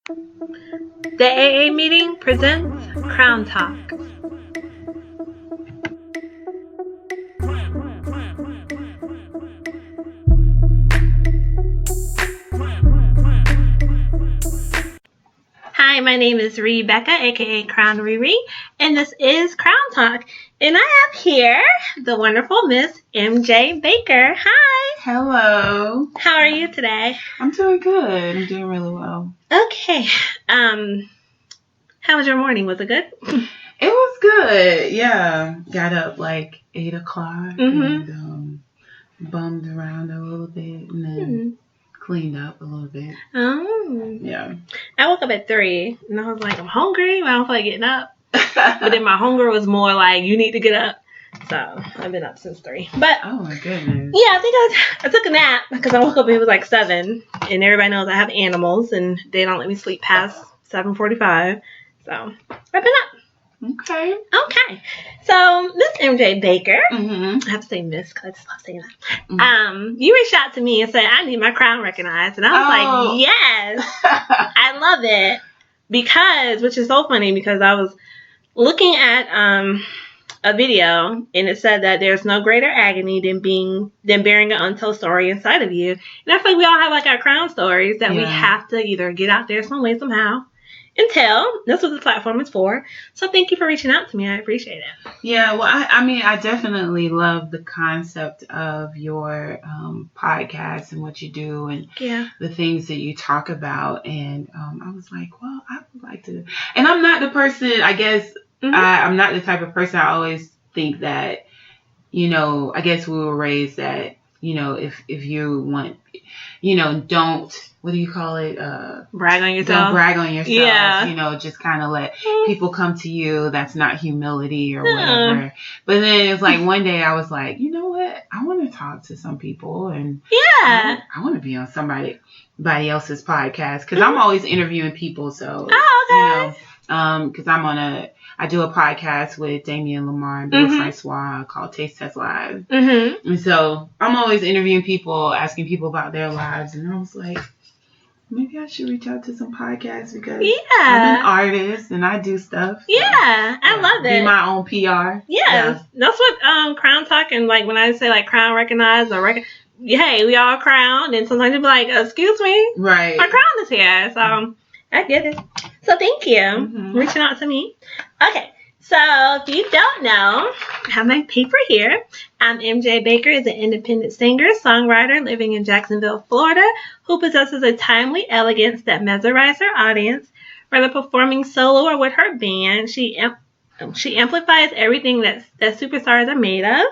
The AA meeting presents CrownTalk. Hi, my name is Rebecca, aka Crown Riri, and this is CrownTalk. And I have here the wonderful Miss MJ Baker. Hi. Hello. How are you today? I'm doing good. I'm doing really well. Okay. How was your morning? Was it good? It was good. Yeah. Got up like 8 o'clock and bummed around a little bit and then cleaned up a little bit. Oh. Yeah. I woke up at 3 and I was like, I'm hungry, but I don't feel like getting up. But then my hunger was more like, you need to get up. So I've been up since 3. But oh my goodness. yeah, I think I took a nap because I woke up, it was like 7. And everybody knows I have animals and they don't let me sleep past 7:45. So I've been up. Okay. So Miss MJ Baker, Mm-hmm. I have to say Miss because I just love saying that. You reached out to me and said I need my crown recognized, and I was like, yes, I love it because, which is so funny because I was looking at a video and it said that there's no greater agony than bearing an untold story inside of you, and I feel like we all have like our crown stories that we have to either get out there some way somehow. And tell. That's what the platform is for. So thank you for reaching out to me. I appreciate it. Yeah, well, I definitely love the concept of your podcast and what you do and the things that you talk about. And I was like, well, I would like to. And I'm not the person, I guess, I'm not the type of person I always think that, I guess we were raised that, if you want, don't, what do you call it? Brag on yourself. Don't brag on yourself. Yeah. Just kind of let people come to you. That's not humility or whatever. But then it's like one day I was like, you know what? I want to talk to some people and I want to be on somebody else's podcast because I'm always interviewing people. So, because I do a podcast with Damian Lamar and Bill Francois called Taste Test Live. And so I'm always interviewing people, asking people about their lives. And I was like, maybe I should reach out to some podcasts because I'm an artist and I do stuff. So, I love it. Be my own PR. Yes. That's what Crown Talk and like when I say like crown recognized or hey, we all crowned, and sometimes you'll be like, excuse me. Right. My crown is here. So I get it. So thank you for reaching out to me. Okay. So if you don't know, I have my paper here. MJ Baker is an independent singer, songwriter living in Jacksonville, Florida, who possesses a timely elegance that mesmerizes her audience. Whether performing solo or with her band, she amplifies everything that superstars are made of.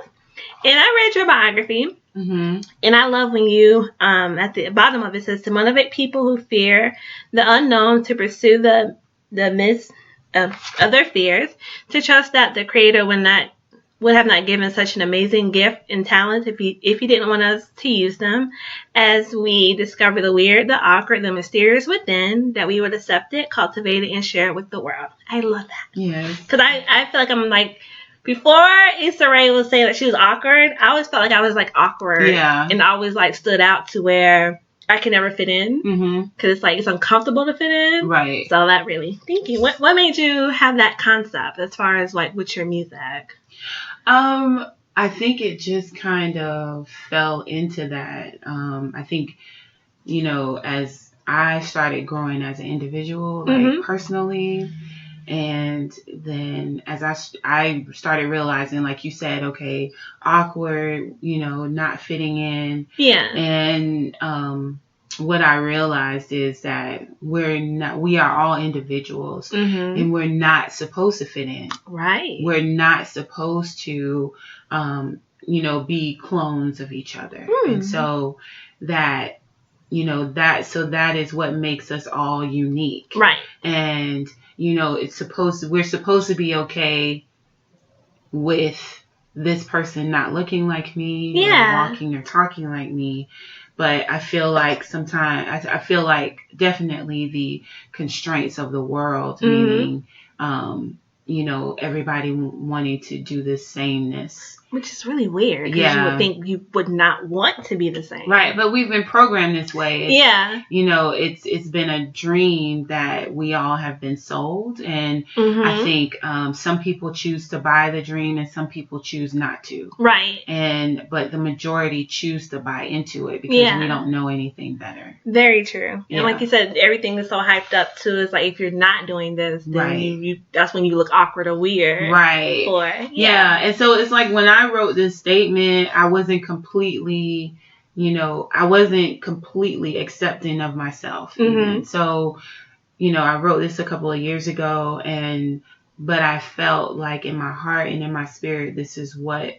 And I read your biography, and I love when you, at the bottom of it says, to motivate people who fear the unknown to pursue the midst of their fears, to trust that the Creator would have not given such an amazing gift and talent if he didn't want us to use them. As we discover the weird, the awkward, the mysterious within, that we would accept it, cultivate it, and share it with the world. I love that. Yes. Because I feel like I'm like, before Issa Rae would say that she was awkward, I always felt like I was like awkward. Yeah. And always like stood out to where I can never fit in. Because it's like it's uncomfortable to fit in. Right. So that really, thank you. What made you have that concept as far as like with your music? I think it just kind of fell into that. I think, as I started growing as an individual, like personally, and then as I started realizing, like you said, okay, awkward, not fitting in. Yeah. And what I realized is that we are all individuals and we're not supposed to fit in. Right. We're not supposed to, be clones of each other. And so that is what makes us all unique. Right. And, we're supposed to be okay with this person not looking like me or walking or talking like me. But I feel like sometimes, I feel like definitely the constraints of the world, meaning, everybody wanting to do this sameness Which is really weird, because you would think you would not want to be the same. Right, but we've been programmed this way. Yeah. You know, it's been a dream that we all have been sold, and I think some people choose to buy the dream and some people choose not to. Right. But the majority choose to buy into it because we don't know anything better. Very true. And like you said, everything is so hyped up too. It's like, if you're not doing this, then you that's when you look awkward or weird. Right. And so it's like, when I wrote this statement, I wasn't completely accepting of myself. So, I wrote this a couple of years ago, but I felt like in my heart and in my spirit, this is what,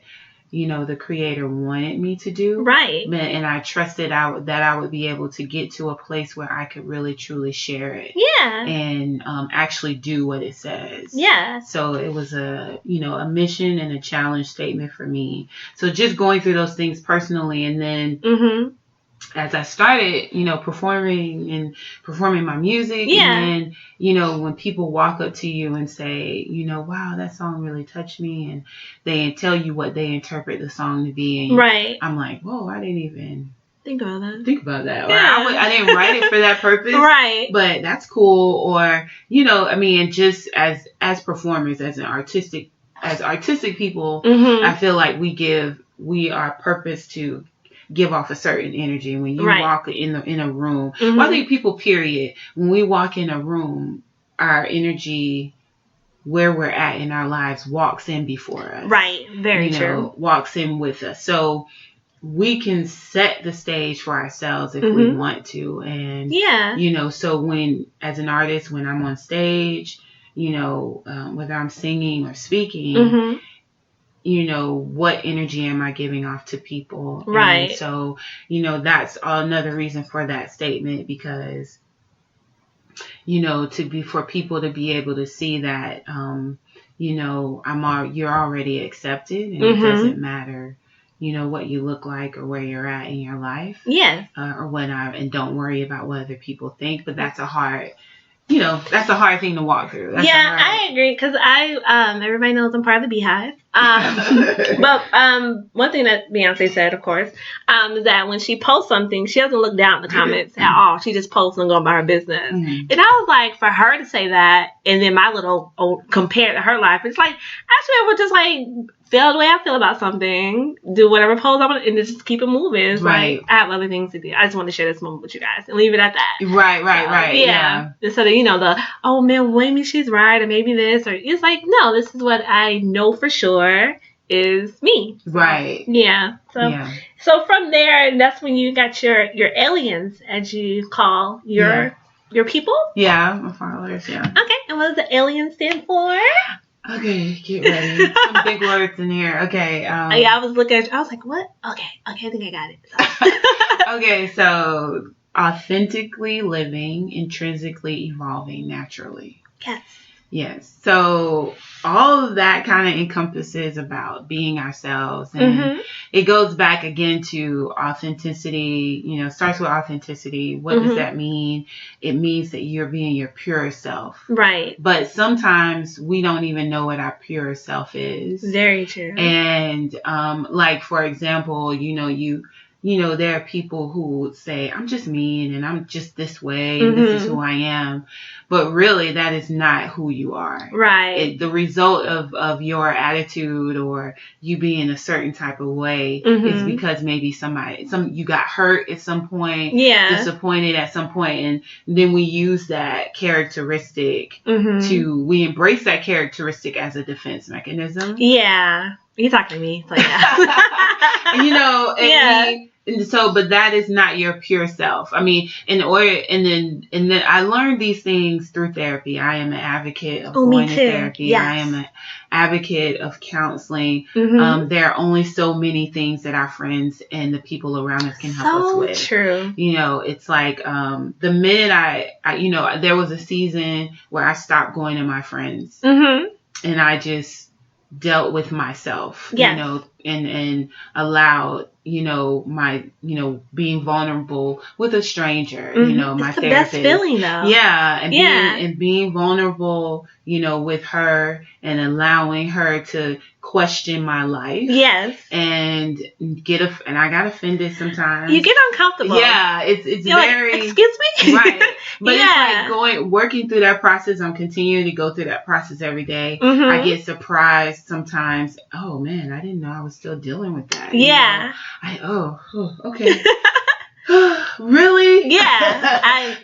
the Creator wanted me to do. Right. And I trusted that I would be able to get to a place where I could really, truly share it. Yeah. And actually do what it says. Yeah. So it was a mission and a challenge statement for me. So just going through those things personally, and then as I started, performing my music, and then, when people walk up to you and say, wow, that song really touched me, and they tell you what they interpret the song to be, and I'm like, whoa, I didn't even think about that. Yeah. I didn't write it for that purpose. Right. But that's cool. Or, and just as performers, as artistic people, I feel like we are purposed to give off a certain energy. When you walk in a room, well, I think people, period, when we walk in a room, our energy, where we're at in our lives, walks in before us. Right. Very true. Walks in with us. So we can set the stage for ourselves if we want to. And, so when, as an artist, when I'm on stage, whether I'm singing or speaking, what energy am I giving off to people? Right. And so, that's another reason for that statement, because, for people to be able to see that, you're already accepted, and it doesn't matter, what you look like or where you're at in your life. Yeah. And don't worry about what other people think, but that's a hard thing to walk through. I agree, because everybody knows I'm part of the Beehive. But one thing that Beyonce said, of course, is that when she posts something, she doesn't look down at the comments at all. She just posts and go about her business. And I was like, for her to say that, and then my little compared to her life, it's like, actually, I would just feel the way I feel about something, do whatever pose I want, and just keep it moving. It's like, I have other things to do. I just want to share this moment with you guys and leave it at that. Right. Yeah. Instead of, oh man, maybe she's right, or maybe this, or it's like, no, this is what I know for sure is me. Right. Yeah. So from there, that's when you got your aliens, as you call your people. Yeah, my followers. Yeah. Okay. And what does the alien stand for? Okay, get ready. Some big words in here. Okay. I was looking at you. I was like, what? Okay, I think I got it. Okay, so authentically living, intrinsically evolving naturally. Yes. So all of that kind of encompasses about being ourselves, and it goes back again to authenticity. Starts with authenticity. What does that mean? It means that you're being your pure self. Right. But sometimes we don't even know what our pure self is. Very true. And for example, there are people who would say, I'm just mean and I'm just this way and this is who I am. But really, that is not who you are. Right. The result of your attitude or you being a certain type of way is because maybe you got hurt at some point, disappointed at some point, and then we use that characteristic we embrace that characteristic as a defense mechanism. Yeah. You talking to me. It's like but that is not your pure self. I mean, and then I learned these things through therapy. I am an advocate of going to therapy. Yes. I am an advocate of counseling. There are only so many things that our friends and the people around us can help us with. True. It's like the minute I there was a season where I stopped going to my friends, and I just dealt with myself, and allowed, my, being vulnerable with a stranger, my it's the therapist. Best feeling though. Yeah. And being vulnerable, with her and allowing her to question my life. Yes. And I got offended sometimes. You get uncomfortable. Yeah, it's You're very like, excuse me? Right. But it's like working through that process. I'm continuing to go through that process every day. Mm-hmm. I get surprised sometimes. Oh man, I didn't know I was still dealing with that. Yeah. Okay. Really? Yeah.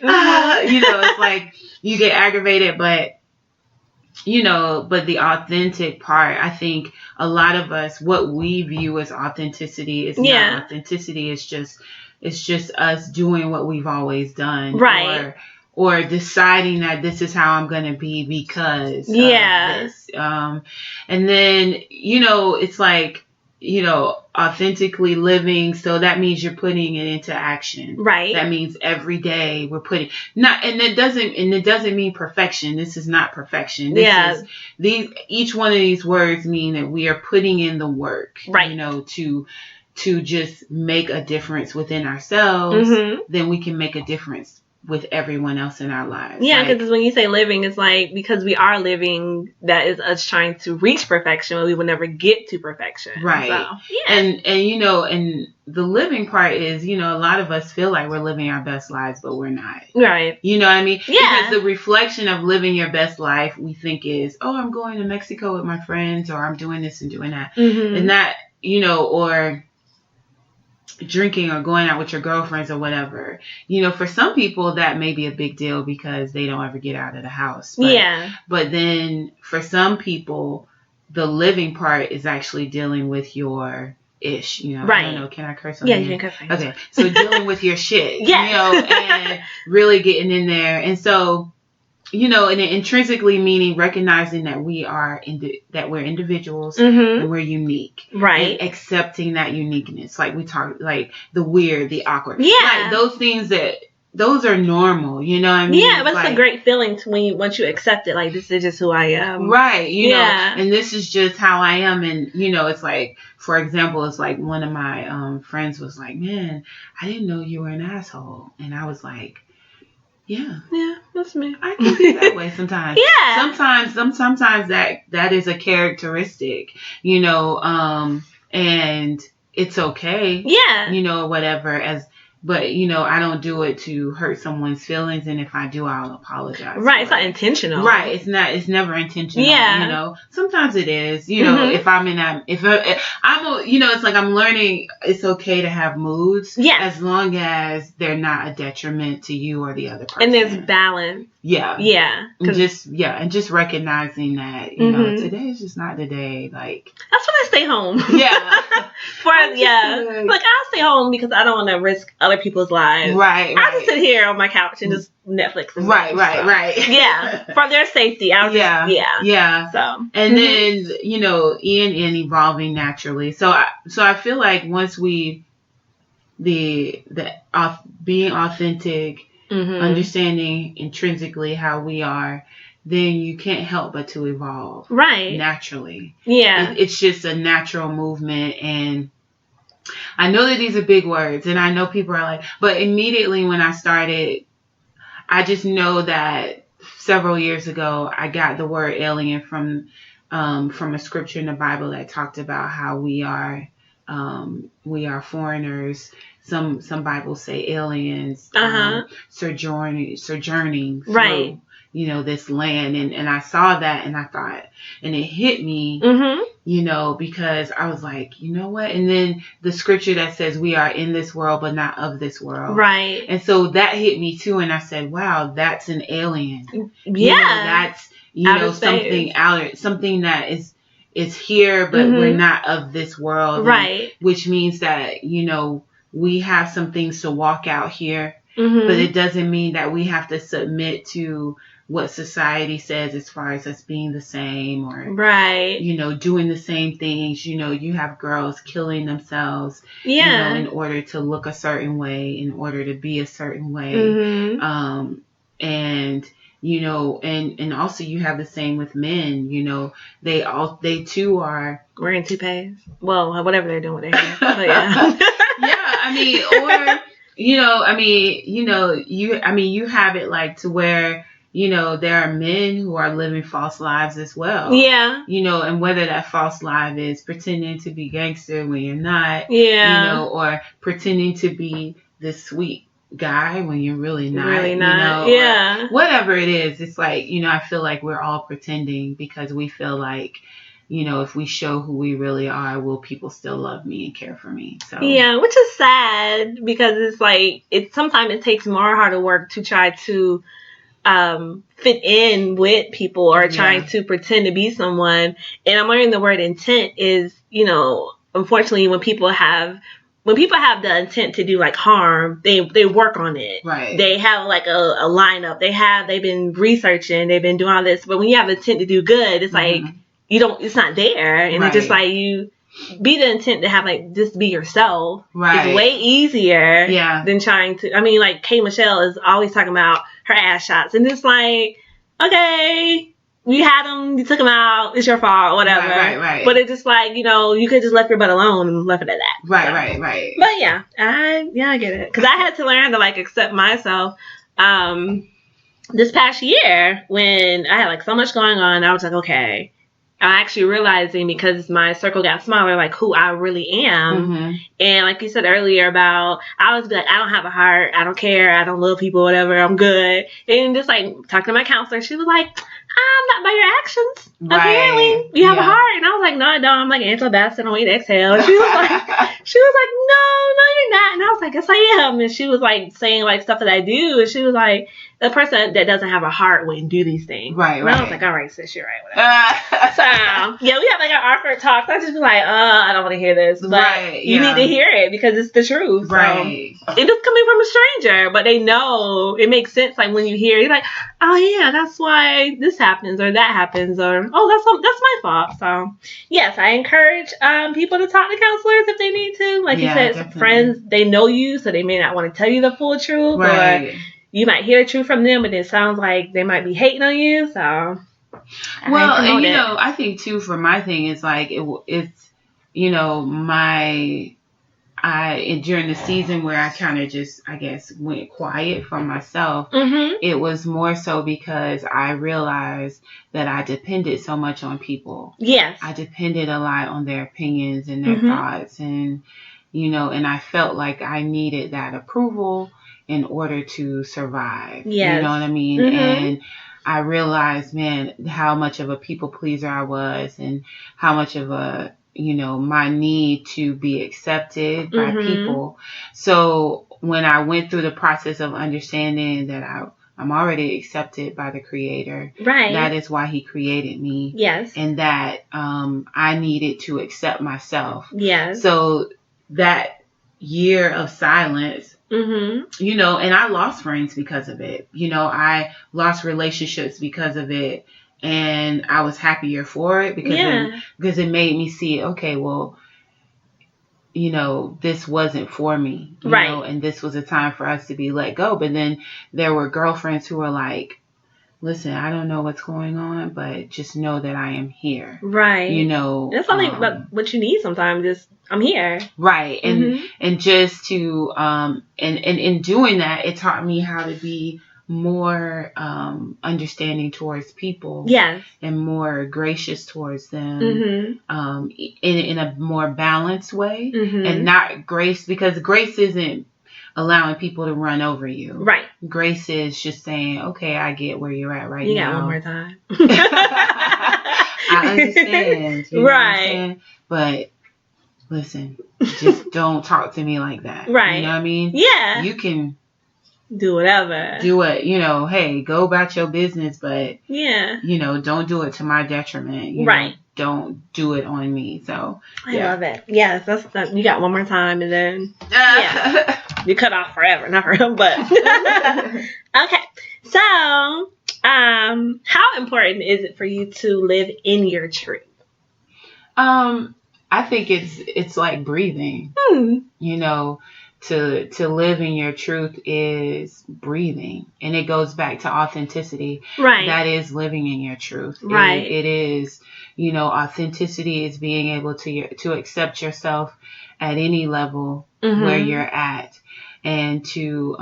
It's like you get aggravated, but the authentic part, I think a lot of us, what we view as authenticity is not authenticity. It's just us doing what we've always done. Right. Or deciding that this is how I'm going to be because of this. And then, it's like, authentically living. So that means you're putting it into action. Right. That means every day we're putting it doesn't mean perfection. This is not perfection. Each one of these words mean that we are putting in the work, right. To just make a difference within ourselves. Mm-hmm. Then we can make a difference with everyone else in our lives. Yeah, because when you say living, it's like, because we are living, that is us trying to reach perfection, but we will never get to perfection. Right. So, yeah. And the living part is, a lot of us feel like we're living our best lives, but we're not. Right. You know what I mean? Yeah. Because the reflection of living your best life, we think is, I'm going to Mexico with my friends, or I'm doing this and doing that. Mm-hmm. And that, or drinking or going out with your girlfriends or whatever. For some people that may be a big deal because they don't ever get out of the house. But then for some people, the living part is actually dealing with your ish. Right. I don't know. Can I curse on you can curse. Okay. So dealing with your shit. Yes. And really getting in there. And so, and intrinsically meaning recognizing that we're individuals, mm-hmm. and we're unique, right? And accepting that uniqueness, like we talk, like the weird, the awkward, like those things those are normal, you know what I mean? Yeah, but it's a great feeling once you accept it, like, this is just who I am, right? Know, and this is just how I am, and it's like, for example, it's like one of my friends was like, "Man, I didn't know you were an asshole," and I was like, Yeah, that's me. I can be that way sometimes. Sometimes that is a characteristic, and it's okay. Yeah. Whatever. But I don't do it to hurt someone's feelings, and if I do, I'll apologize. Right, it's not intentional. Right, it's never intentional. Yeah. Sometimes it is. Mm-hmm. If I'm in that, it's like I'm learning. It's okay to have moods. Yeah. As long as they're not a detriment to you or the other person. And there's balance. Yeah. Yeah. And just recognizing that, mm-hmm. today is just not the day. Like, that's when I stay home. Yeah. Like, I'll stay home because I don't want to risk other people's lives. Right. I just sit here on my couch and just Netflix. And right. Yeah. For their safety. Yeah. So. And then, E.N.N evolving naturally. So I feel like once being authentic, mm-hmm. understanding intrinsically how we are, then you can't help but to evolve. Right. Naturally. Yeah. It's just a natural movement. And I know that these are big words, and I know people are like, but immediately when I started, I just know that several years ago, I got the word alien from a scripture in the Bible that talked about how we are foreigners. Some Bibles say aliens, sojourning through, this land. And I saw that and I thought, and it hit me, mm-hmm. Because I was like, you know what? And then the scripture that says we are in this world, but not of this world. Right. And so that hit me too. And I said, wow, that's an alien. Yeah. That's, something that is here, but mm-hmm. we're not of this world. Right. Which means that, we have some things to walk out here, mm-hmm. but it doesn't mean that we have to submit to what society says as far as us being the same or, right. Doing the same things. You have girls killing themselves, in order to look a certain way, in order to be a certain way. Mm-hmm. And also you have the same with men, they too are wearing toupees. Well, whatever they're doing with their hair. But yeah. Yeah, you have it like to where, you know, there are men who are living false lives as well. Yeah. You know, and whether that false life is pretending to be gangster when you're not. Yeah. You know, or pretending to be this sweet guy when you're really not. Really not. You know, yeah. Whatever it is, it's like, you know, I feel like we're all pretending because we feel like, you know, if we show who we really are, will people still love me and care for me? So yeah, which is sad because it's like sometimes it takes more harder work to try to fit in with people or trying to pretend to be someone. And I'm learning the word intent is, you know, unfortunately when people have the intent to do like harm, they work on it. Right. They have like a lineup. They've been researching, they've been doing all this. But when you have intent to do good, it's like it's not there. And it's just like you be the intent to have like just be yourself. Right. It's way easier than trying to. I mean, like K. Michelle is always talking about her ass shots, and it's like, okay, you had them, you took them out, it's your fault, whatever. Right. But it's just like, you know, you could just left your butt alone and left it at that. Right. But yeah, I get it, because I had to learn to like accept myself. This past year when I had like so much going on, I was like, okay. I'm actually realizing because my circle got smaller, like who I really am. And like you said earlier about, I always be like, I don't have a heart. I don't care. I don't love people, whatever. I'm good. And just like talking to my counselor, she was like, I'm not by your actions. Right. Apparently you have a heart. And I was like, no, I don't. I'm like Angela Bassett on Wait Exhale. And she was like, no, you're not. And I was like, yes, I am. And she was like saying like stuff that I do. And she was like, the person that doesn't have a heart wouldn't do these things. Right. And I was like, all right, sis, you're right. Whatever. So, yeah, we have like our awkward talks. I just be like, I don't want to hear this. But you need to hear it because it's the truth. Right. So, it is coming from a stranger, but they know it makes sense. Like when you hear it, you're like, oh yeah, that's why this happens or that happens or, oh, that's my fault. So, yes, I encourage people to talk to counselors if they need to. Like you said, definitely. Friends, they know you, so they may not want to tell you the full truth. Right. Or you might hear the truth from them, but it sounds like they might be hating on you. So, well, and you know, I think too for my thing is like it's you know during the season where I kind of just I guess went quiet from myself. It was more so because I realized that I depended so much on people. Yes, I depended a lot on their opinions and their thoughts, and you know, and I felt like I needed that approval in order to survive. Yes. You know what I mean? And I realized, man, how much of a people pleaser I was and how much of a, you know, my need to be accepted by people. So when I went through the process of understanding that I'm already accepted by the Creator. Right. That is why He created me. Yes. And that I needed to accept myself. Yes. So that year of silence, you know, and I lost friends because of it. You know, I lost relationships because of it. And I was happier for it because it made me see, okay, well, you know, this wasn't for me. You know, and this was a time for us to be let go. But then there were girlfriends who were like, listen, I don't know what's going on, but just know that I am here. Right. You know. That's something but what you need sometimes, just I'm here. Right. And just to and in doing that, it taught me how to be more understanding towards people. Yes. And more gracious towards them. In a more balanced way. And not grace, because grace isn't allowing people to run over you. Right. Grace is just saying, okay, I get where you're at right now. You got one more time. I understand. You know what I'm saying? But listen, just don't talk to me like that. Right. You know what I mean? Yeah. You can do whatever. Do it, you know, hey, go about your business, but you know, don't do it to my detriment. You know, don't do it on me. So I love it. Yes, that's you got one more time and then you cut off forever, not forever, but okay. So how important is it for you to live in your truth? I think it's like breathing. You know, to live in your truth is breathing, and it goes back to authenticity. Right. That is living in your truth. Right. It is, you know, authenticity is being able to accept yourself at any level where you're at, and to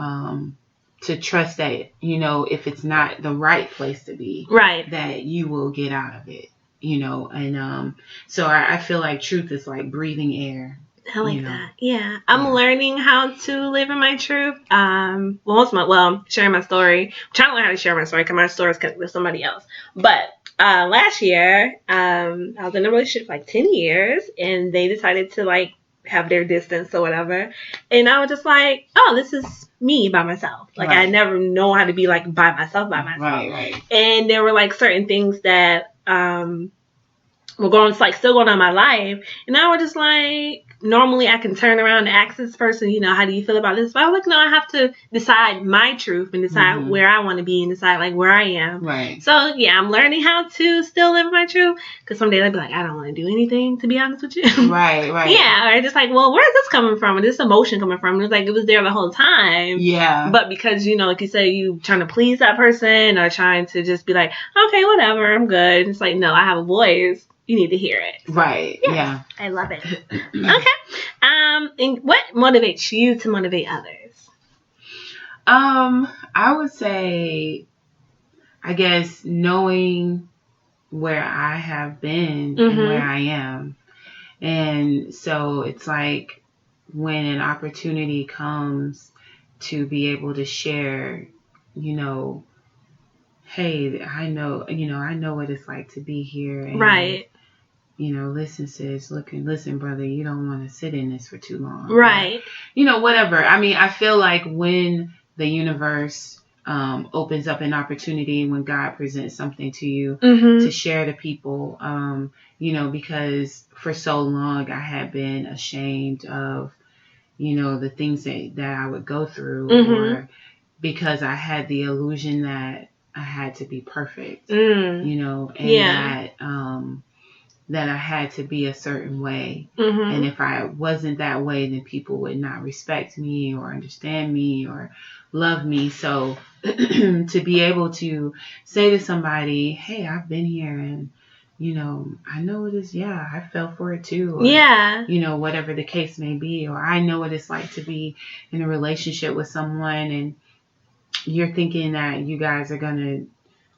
to trust that, you know, if it's not the right place to be, right, that you will get out of it, you know. And so I feel like truth is like breathing air. I like that. Yeah. I'm learning how to live in my truth. Sharing my story. I'm trying to learn how to share my story because my story is connected with somebody else. But last year, I was in a relationship for like 10 years, and they decided to like have their distance or whatever. And I was just like, oh, this is me by myself. Like, I never know how to be like by myself. Right. And there were like certain things that were still going on in my life. And I was just like, normally I can turn around and ask this person, you know, how do you feel about this? But I was like, no, I have to decide my truth and decide where I want to be and decide like where I am. Right. So yeah, I'm learning how to still live my truth, because some days I'd be like, I don't want to do anything, to be honest with you. Right. Yeah, or just like, well, where's this coming from? And this emotion coming from? And it's like, it was there the whole time. Yeah. But because, you know, like you said, you trying to please that person or trying to just be like, okay, whatever, I'm good. It's like, no, I have a voice. You need to hear it. Right. Yeah. I love it. Okay. And what motivates you to motivate others? I would say, I guess, knowing where I have been and where I am. And so it's like when an opportunity comes to be able to share, you know, hey, I know what it's like to be here. And, right. You know, listen, sis, listen, brother, you don't want to sit in this for too long. Right. Or, you know, whatever. I mean, I feel like when the universe opens up an opportunity, when God presents something to you to share to people, you know, because for so long I had been ashamed of, you know, the things that I would go through, or because I had the illusion that I had to be perfect, you know, and that I had to be a certain way. And if I wasn't that way, then people would not respect me or understand me or love me. So to be able to say to somebody, hey, I've been here and, you know, I know it is. Yeah, I fell for it too. Or, you know, whatever the case may be. Or I know what it's like to be in a relationship with someone and you're thinking that you guys are going to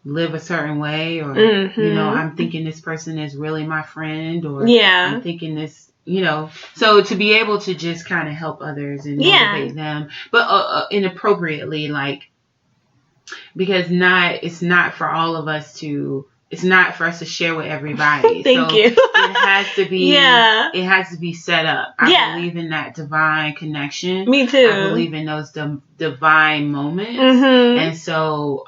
live a certain way, or you know, I'm thinking this person is really my friend, or I'm thinking this, you know, so to be able to just kind of help others and motivate them, but inappropriately, like, because it's not for all of us to, it's not for us to share with everybody. Thank you. It has to be it has to be set up. I believe in that divine connection. Me too. I believe in those divine moments. And so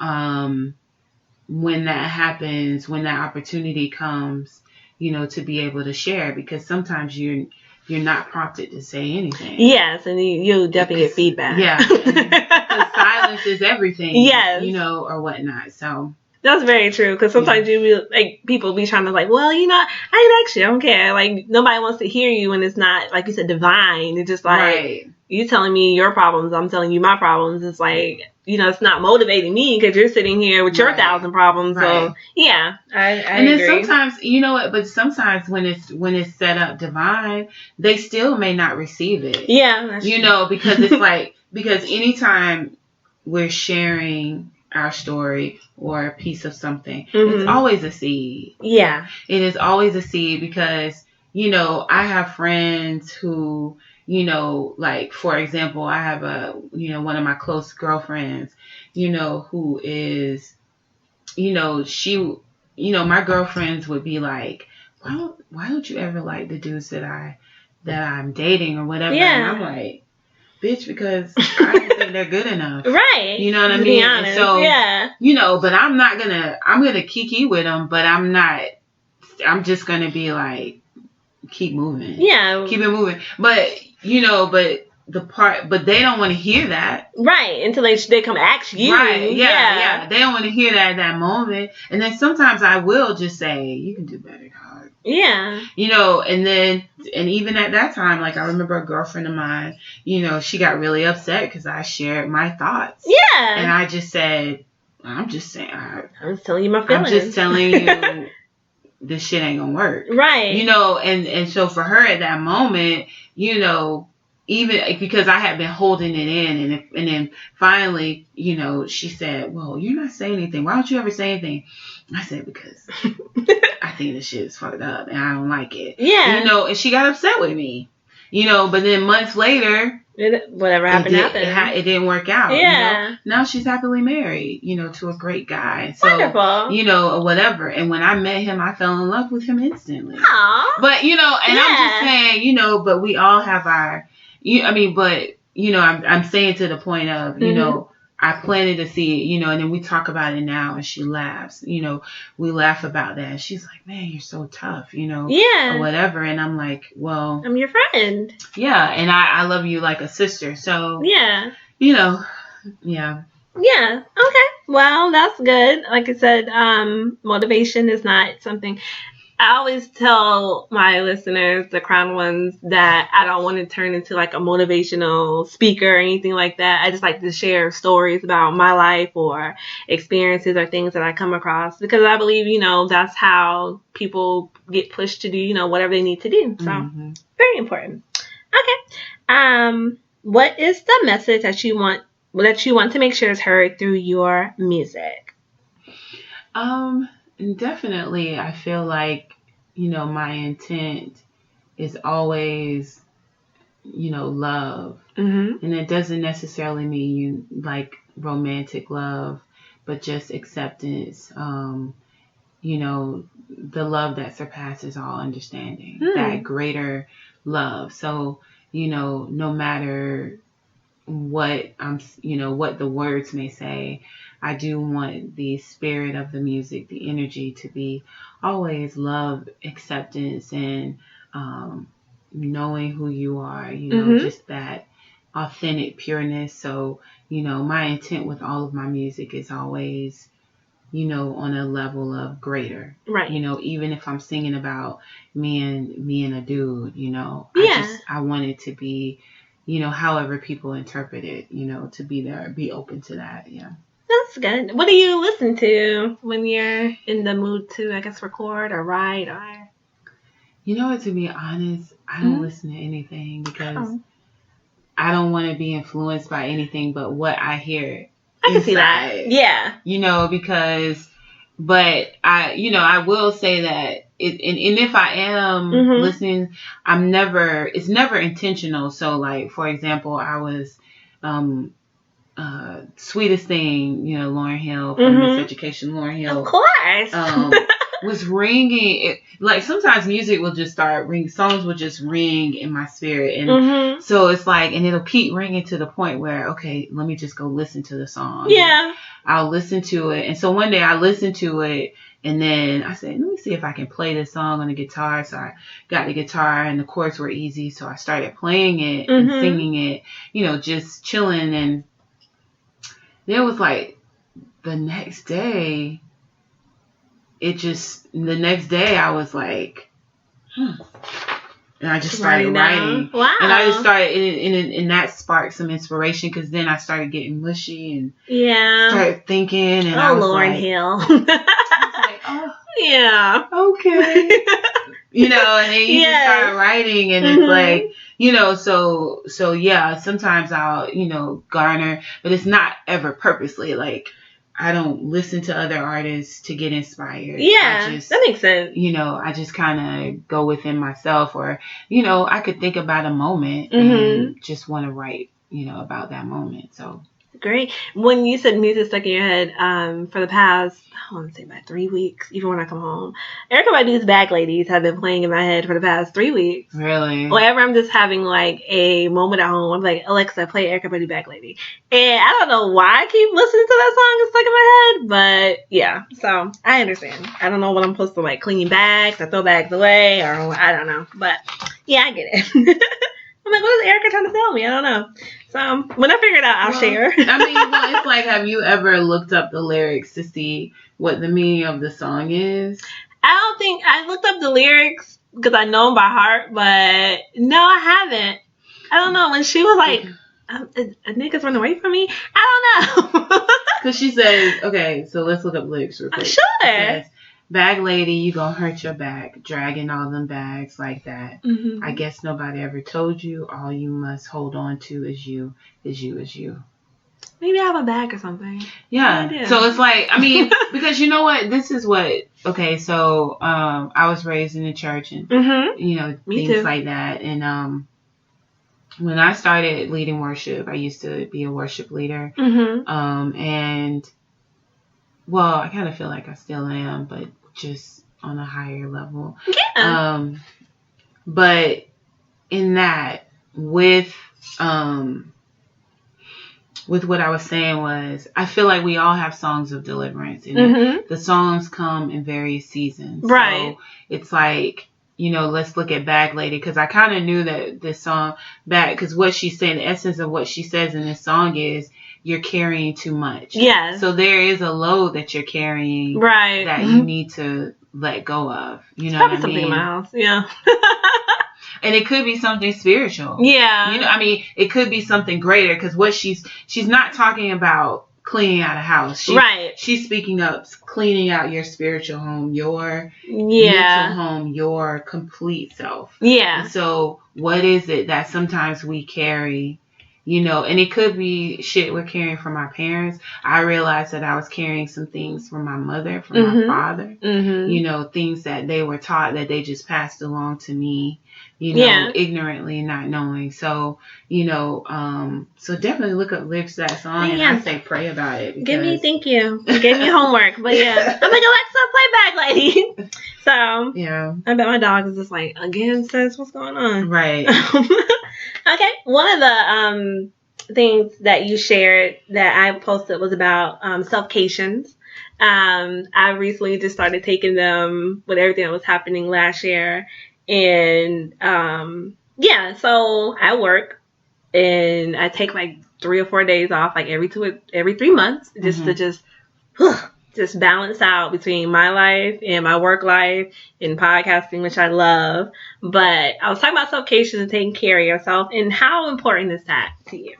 when that happens, when that opportunity comes, you know, to be able to share, because sometimes you're not prompted to say anything. Yes, and you'll definitely get feedback. Yeah, because silence is everything. Yes, you know, or whatnot. So that's very true. Because sometimes you be like, people be trying to like, well, you know, I actually don't care. Like, nobody wants to hear you when it's not, like you said, divine. It's just like you telling me your problems, I'm telling you my problems. It's like, you know, it's not motivating me because you're sitting here with your 1,000 problems. So yeah, I and then agree. Sometimes, you know what, but sometimes when it's set up divine, they still may not receive it. Yeah, that's you true. know, because it's like, because anytime we're sharing our story or a piece of something, it's always a seed. Yeah, it is always a seed, because, you know, I have friends who, you know, like, for example, I have one of my close girlfriends, you know, who is, you know, she, you know, my girlfriends would be like, why don't you ever like the dudes that I'm dating or whatever? And I'm like, bitch, because I don't think they're good enough. Right. You know what I mean? Be honest. So, you know, but I'm gonna kiki with them, but I'm just gonna be like, keep moving. Yeah. Keep it moving. But, you know, but they don't want to hear that. Right. Until they come ask you. Right. Yeah. They don't want to hear that at that moment. And then sometimes I will just say, you can do better, dog. Yeah. You know, and even at that time, like, I remember a girlfriend of mine, you know, she got really upset because I shared my thoughts. Yeah. And I just said, I'm just telling you my feelings. I'm just telling you this shit ain't gonna work. Right. You know, and so for her at that moment, you know, even because I had been holding it in, and then finally, you know, she said, well, you're not saying anything. Why don't you ever say anything? I said, because I think this shit is fucked up and I don't like it. Yeah. You know, and she got upset with me, you know, but then months later, whatever happened. It didn't work out. Yeah. You know? Now she's happily married, you know, to a great guy. So, wonderful. You know, whatever. And when I met him, I fell in love with him instantly. Aww. But, you know, and I'm just saying, you know, but we all have our, but, you know, I'm saying to the point of, you know, I planted a seed, you know, and then we talk about it now and she laughs, you know, we laugh about that. And she's like, man, you're so tough, you know, or whatever. And I'm like, well, I'm your friend. Yeah. And I love you like a sister. So, yeah, you know, yeah. Yeah. Okay. Well, that's good. Like I said, motivation is not something. I always tell my listeners, the Crown ones, that I don't want to turn into like a motivational speaker or anything like that. I just like to share stories about my life or experiences or things that I come across, because I believe, you know, that's how people get pushed to do, you know, whatever they need to do. So very important. Okay. What is the message that you want to make sure is heard through your music? Definitely, I feel like, you know, my intent is always, you know, love. And it doesn't necessarily mean you like romantic love, but just acceptance, you know, the love that surpasses all understanding, that greater love. So, you know, no matter what what the words may say, I do want the spirit of the music, the energy to be always love, acceptance, and knowing who you are, you know, just that authentic pureness. So, you know, my intent with all of my music is always, you know, on a level of greater. Right. You know, even if I'm singing about me and a dude, you know, I want it to be, you know, however people interpret it, you know, to be there, be open to that. Yeah. That's good. What do you listen to when you're in the mood to, I guess, record or write or? You know what, to be honest, I don't listen to anything because I don't want to be influenced by anything but what I hear. I can see that. Yeah. You know, but I will say that and if I am listening, it's never intentional. So like, for example, I was, Sweetest Thing, you know, Lauryn Hill from Miseducation, Lauryn Hill. Of course. Was ringing. Like sometimes music will just start ringing. Songs will just ring in my spirit. And so it's like, and it'll keep ringing to the point where, okay, let me just go listen to the song. Yeah. I'll listen to it. And so one day I listened to it and then I said, let me see if I can play this song on the guitar. So I got the guitar and the chords were easy. So I started playing it and singing it, you know, just chilling. And then it was like the next day, I was like, and I just started writing. Wow. And I just started, and that sparked some inspiration because then I started getting mushy and started thinking. And I was Lauryn Hill. I was like, oh. Yeah. Okay. You know, and then you just start writing and it's like, you know, so yeah, sometimes I'll, you know, garner, but it's not ever purposely. Like, I don't listen to other artists to get inspired. Yeah, that makes sense. You know, I just kind of go within myself, or, you know, I could think about a moment and just want to write, you know, about that moment. So great. When you said music stuck in your head, for the past, I want to say about 3 weeks, even when I come home, Erykah Badu's Bag Ladies have been playing in my head for the past 3 weeks. Really? Whenever I'm just having like a moment at home, I'm like, Alexa, play Erykah Badu Bag Lady. And I don't know why I keep listening to that song. It's stuck in my head. But yeah, so I understand. I don't know what I'm supposed to like, clean bags, I throw bags away, or I don't know. But yeah, I get it. I'm like, what is Erykah trying to tell me? I don't know. So when I figure it out, I'll share. I mean, well, it's like, have you ever looked up the lyrics to see what the meaning of the song is? I don't think I looked up the lyrics because I know them by heart, but no, I haven't. I don't know. When she was like, a nigga's run away from me, I don't know. Because she says, okay, so let's look up lyrics real quick. Sure. She says, bag lady, you gonna hurt your back, dragging all them bags like that. Mm-hmm. I guess nobody ever told you. All you must hold on to is you, is you, is you. Maybe I have a bag or something. Yeah. No, so it's like, I mean, because you know what? This is what, okay, so I was raised in the church and, you know, Me things too. like that. And when I started leading worship, I used to be a worship leader. And, well, I kind of feel like I still am, but just on a higher level. Yeah. But in that, with what I was saying was, I feel like we all have songs of deliverance, and the songs come in various seasons. Right. So it's like, you know, let's look at Bag Lady, because I kind of knew that this song, because what she's saying, the essence of what she says in this song is, you're carrying too much. Yes. So there is a load that you're carrying, right, that you need to let go of. You know Probably what I something mean? in my house. Yeah. And it could be something spiritual. Yeah. You know, I mean, it could be something greater, because what she's not talking about cleaning out a house. She's speaking of cleaning out your spiritual home, your mental home, your complete self. Yeah. And so what is it that sometimes we carry, you know, and it could be shit we're carrying from our parents. I realized that I was carrying some things from my mother, from my father, you know, things that they were taught that they just passed along to me, you know, ignorantly, not knowing. So, you know, so definitely look up lyrics to that song, and I say pray about it. Thank you. You gave me homework, but yeah. I'm like, Alexa, play Bag Lady. So, yeah. I bet my dog is just like, again, sis, what's going on? Right. Okay. One of the things that you shared that I posted was about self-cations. I recently just started taking them with everything that was happening last year. And so I work and I take like 3 or 4 days off, like every 3 months, just to just balance out between my life and my work life and podcasting, which I love. But I was talking about self-cation and taking care of yourself, and how important is that to you?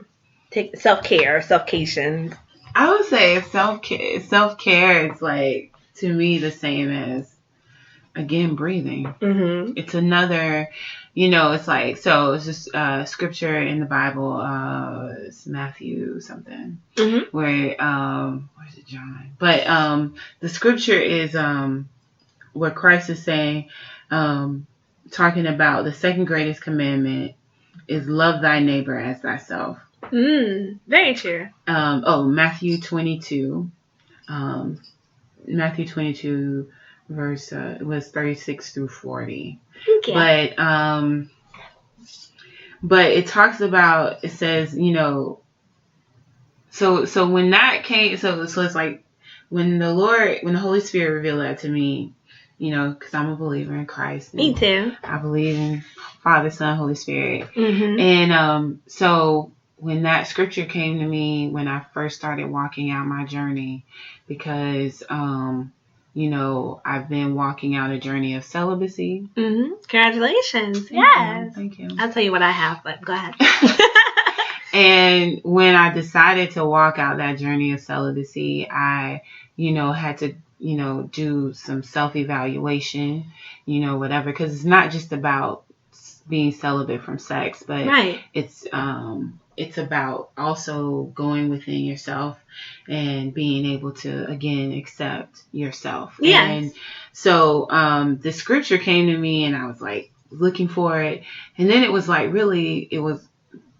Take self-care, self-cation. I would say self-care is like, to me, the same as, again, breathing. It's another, you know, it's like, so it's just scripture in the Bible, it's Matthew something, where, where's it, John? But the scripture is where Christ is saying, talking about the second greatest commandment is love thy neighbor as thyself. Very true. Matthew 22. Matthew 22 verse was 36 through 40. Okay. But it talks about, it says, you know, so when that came, so it's like when the Holy Spirit revealed that to me, you know, because I'm a believer in Christ. Me too. I believe in Father, Son, Holy Spirit. And so when that scripture came to me when I first started walking out my journey, because you know, I've been walking out a journey of celibacy. Congratulations. Yes. Thank you. I'll tell you what I have, but go ahead. And when I decided to walk out that journey of celibacy, I, you know, had to, you know, do some self-evaluation, you know, whatever, because it's not just about being celibate from sex, but it's about also going within yourself and being able to, again, accept yourself. Yes. And so the scripture came to me, and I was like looking for it, and then it was like, really, it was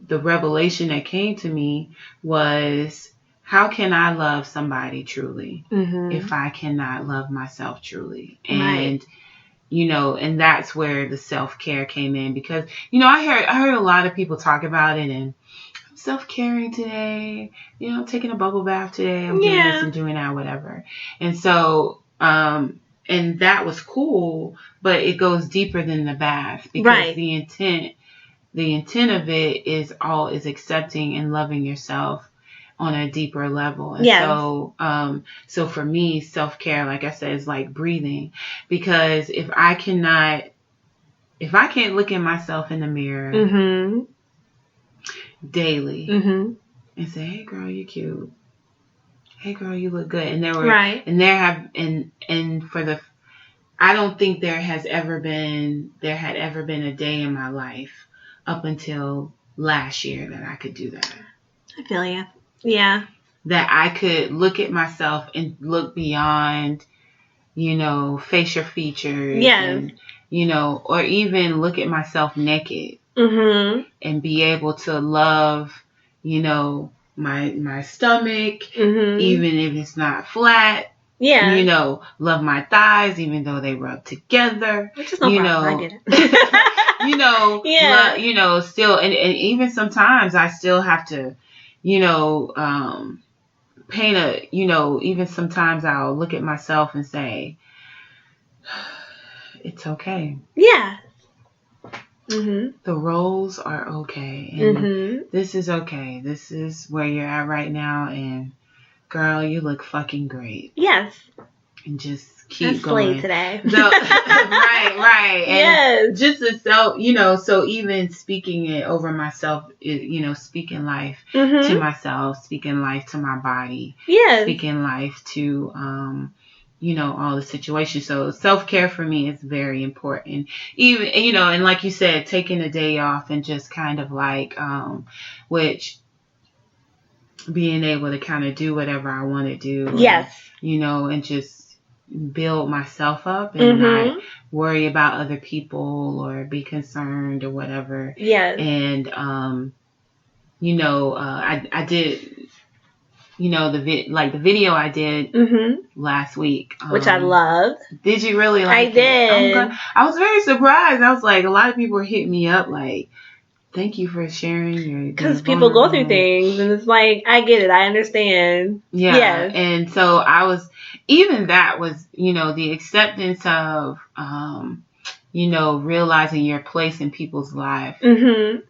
the revelation that came to me was, how can I love somebody truly if I cannot love myself truly? And you know, and that's where the self-care came in, because, you know, I heard a lot of people talk about it, and I'm self-caring today, you know, I'm taking a bubble bath today, I'm doing this and doing that, whatever. And so, and that was cool, but it goes deeper than the bath, because the intent of it is accepting and loving yourself on a deeper level. And so for me, self-care, like I said, is like breathing, because if I can't look at myself in the mirror daily and say, hey girl, you're cute. Hey girl, you look good. And and for the I don't think there had ever been a day in my life up until last year that I could do that. I feel you. Yeah. That I could look at myself and look beyond, facial features. Yes. And, or even look at myself naked. Mm-hmm. And be able to love, my stomach, mm-hmm. even if it's not flat. Yeah. Love my thighs, even though they rub together. Which is no problem. I get it. Yeah. Still, and even sometimes I still have to, paint a, even sometimes I'll look at myself and say, it's okay. Yeah. Mm-hmm. The roles are okay. And this is okay. This is where you're at right now. And girl, you look fucking great. Yes. And just keep going. Today. Right. And yes. just as so even speaking it over myself, speaking life to myself, speaking life to my body. Yes. Speaking life to, all the situations. So self-care for me is very important. Even, and like you said, taking a day off and just kind of like, which being able to kind of do whatever I want to do. Yes. And just build myself up and not worry about other people or be concerned or whatever. Yes. And, I did, the video I did last week. Which I loved. Did you really like it? I did. I was very surprised. I was like, a lot of people were hitting me up like, thank you for sharing. Because people go through things and it's like, I get it. I understand. Yeah. Yes. And so that was, the acceptance of, realizing your place in people's life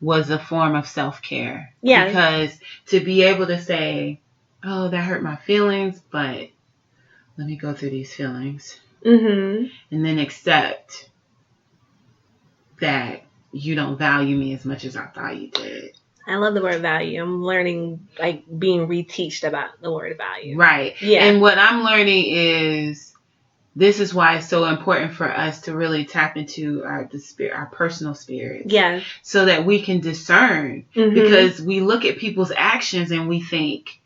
was a form of self-care. Yeah. Because to be able to say, oh, that hurt my feelings, but let me go through these feelings. And then accept that you don't value me as much as I thought you did. I love the word value. I'm learning, like, being reteached about the word value. Right. Yeah. And what I'm learning is this is why it's so important for us to really tap into our personal spirit. Yes. So that we can discern. Because we look at people's actions and we think,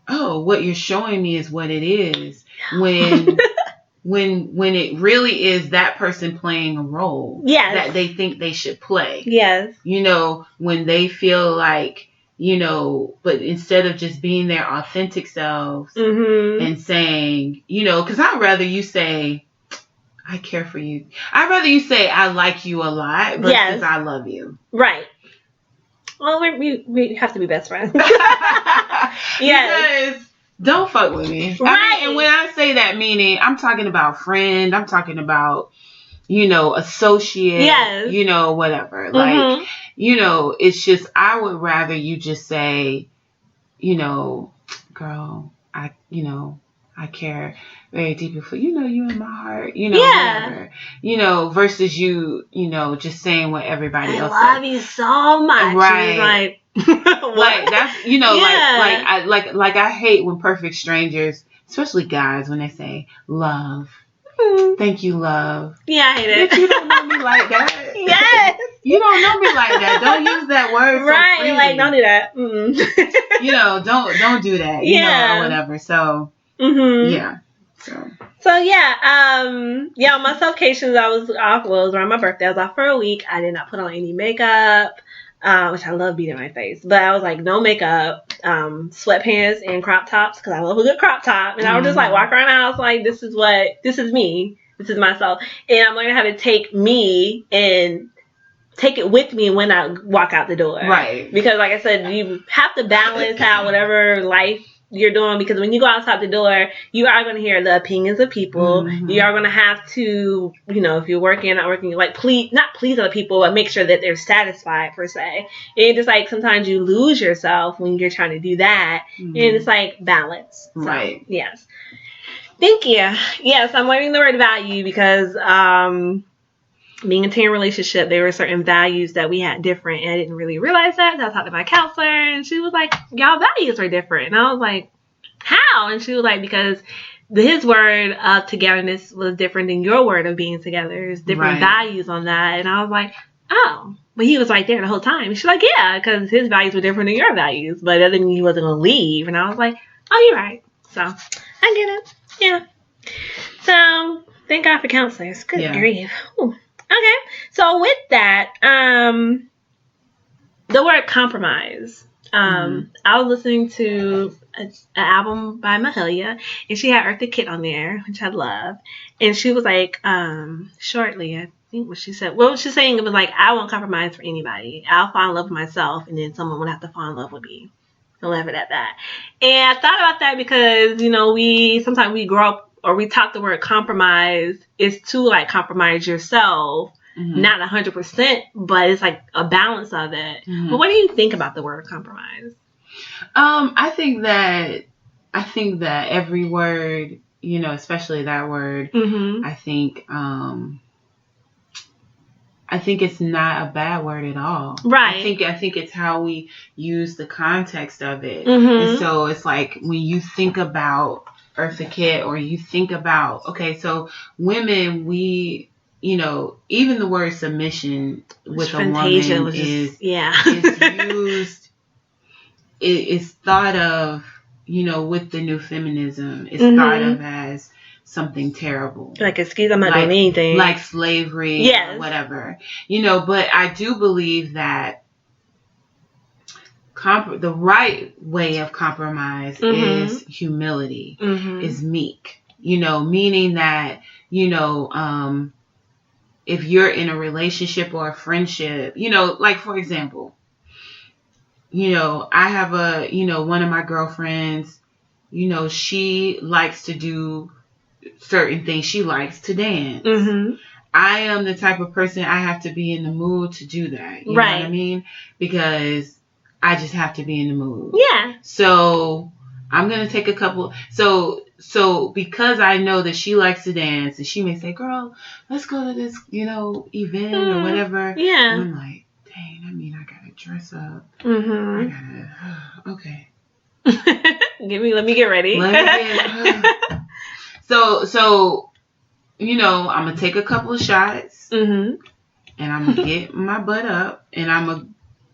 oh, what you're showing me is what it is. When it really is that person playing a role that they think they should play. Yes. When they feel like, but instead of just being their authentic selves and saying, because I'd rather you say, I care for you. I'd rather you say, I like you a lot versus I love you. Right. Well, we have to be best friends. Yes. Because don't fuck with me. Right. And when I say that, meaning I'm talking about friend, I'm talking about, associate, whatever. Like, it's just, I would rather you just say, girl, I care very deeply for you in my heart, whatever, versus you, just saying what everybody else says. I love you so much. Right. Like that's like I hate when perfect strangers, especially guys, when they say love. Thank you, love. Yeah, I hate it. But you don't know me like that. Yes. You don't know me like that. Don't use that word. Right. So like don't do that. Don't do that. Or whatever. So yeah. So yeah, my self-cations I was off. Well, it was around my birthday. I was off for a week. I did not put on any makeup. Which I love beating my face, but I was like, no makeup, sweatpants and crop tops, because I love a good crop top, and I would just like walk around the house like, this is me, this is myself, and I'm learning how to take me and take it with me when I walk out the door, right? Because like I said, you have to balance out whatever life you're doing, because when you go outside the door, you are going to hear the opinions of people. You are going to have to, if you're working, not working, like not please other people, but make sure that they're satisfied per se. And just like sometimes you lose yourself when you're trying to do that, and it's like balance. So, right. Yes. Thank you. Yes, I'm learning the word value because being in a teen relationship, there were certain values that we had different, and I didn't really realize that. So I talked to my counselor, and she was like, y'all values are different. And I was like, how? And she was like, because his word of togetherness was different than your word of being together. There's different values on that. And I was like, oh. But he was right there the whole time. She's like, yeah, because his values were different than your values. But that didn't mean he wasn't going to leave. And I was like, oh, you're right. So, I get it. Yeah. So, thank God for counselors. Good grief. Ooh. Okay. So, with that, the word compromise. I was listening to an album by Mahalia, and she had Eartha Kitt on there, which I love. And she was like, shortly, I think what she said. What was she saying? It was like, I won't compromise for anybody. I'll fall in love with myself, and then someone would have to fall in love with me. I'll leave it at that. And I thought about that because, you know, sometimes we grow up or we talk the word compromise is to like compromise yourself. Not 100%, but it's like a balance of it. But what do you think about the word compromise? I think that every word, you know, especially that word, I think it's not a bad word at all. Right. I think it's how we use the context of it. And so it's like when you think about Eartha Kitt, or you think about, okay, so women, you know, even the word submission with a woman is used, is thought of, you know, with the new feminism, it's thought of as something terrible. Like, excuse, I'm not doing anything. Like slavery or whatever. You know, but I do believe that the right way of compromise is humility, is meek. You know, meaning that, you know, if you're in a relationship or a friendship, you know, like, for example, you know, I have one of my girlfriends, you know, she likes to do certain things. She likes to dance. I am the type of person, I have to be in the mood to do that. You know what I mean? Because I just have to be in the mood. Yeah. So I'm going to take a couple. So because I know that she likes to dance, and she may say, girl, let's go to this, you know, event or whatever. Yeah. And I'm like, dang, I mean, I got to dress up. I got to, okay. Let me get ready. So, you know, I'm going to take a couple of shots. And I'm going to get my butt up, and I'm going to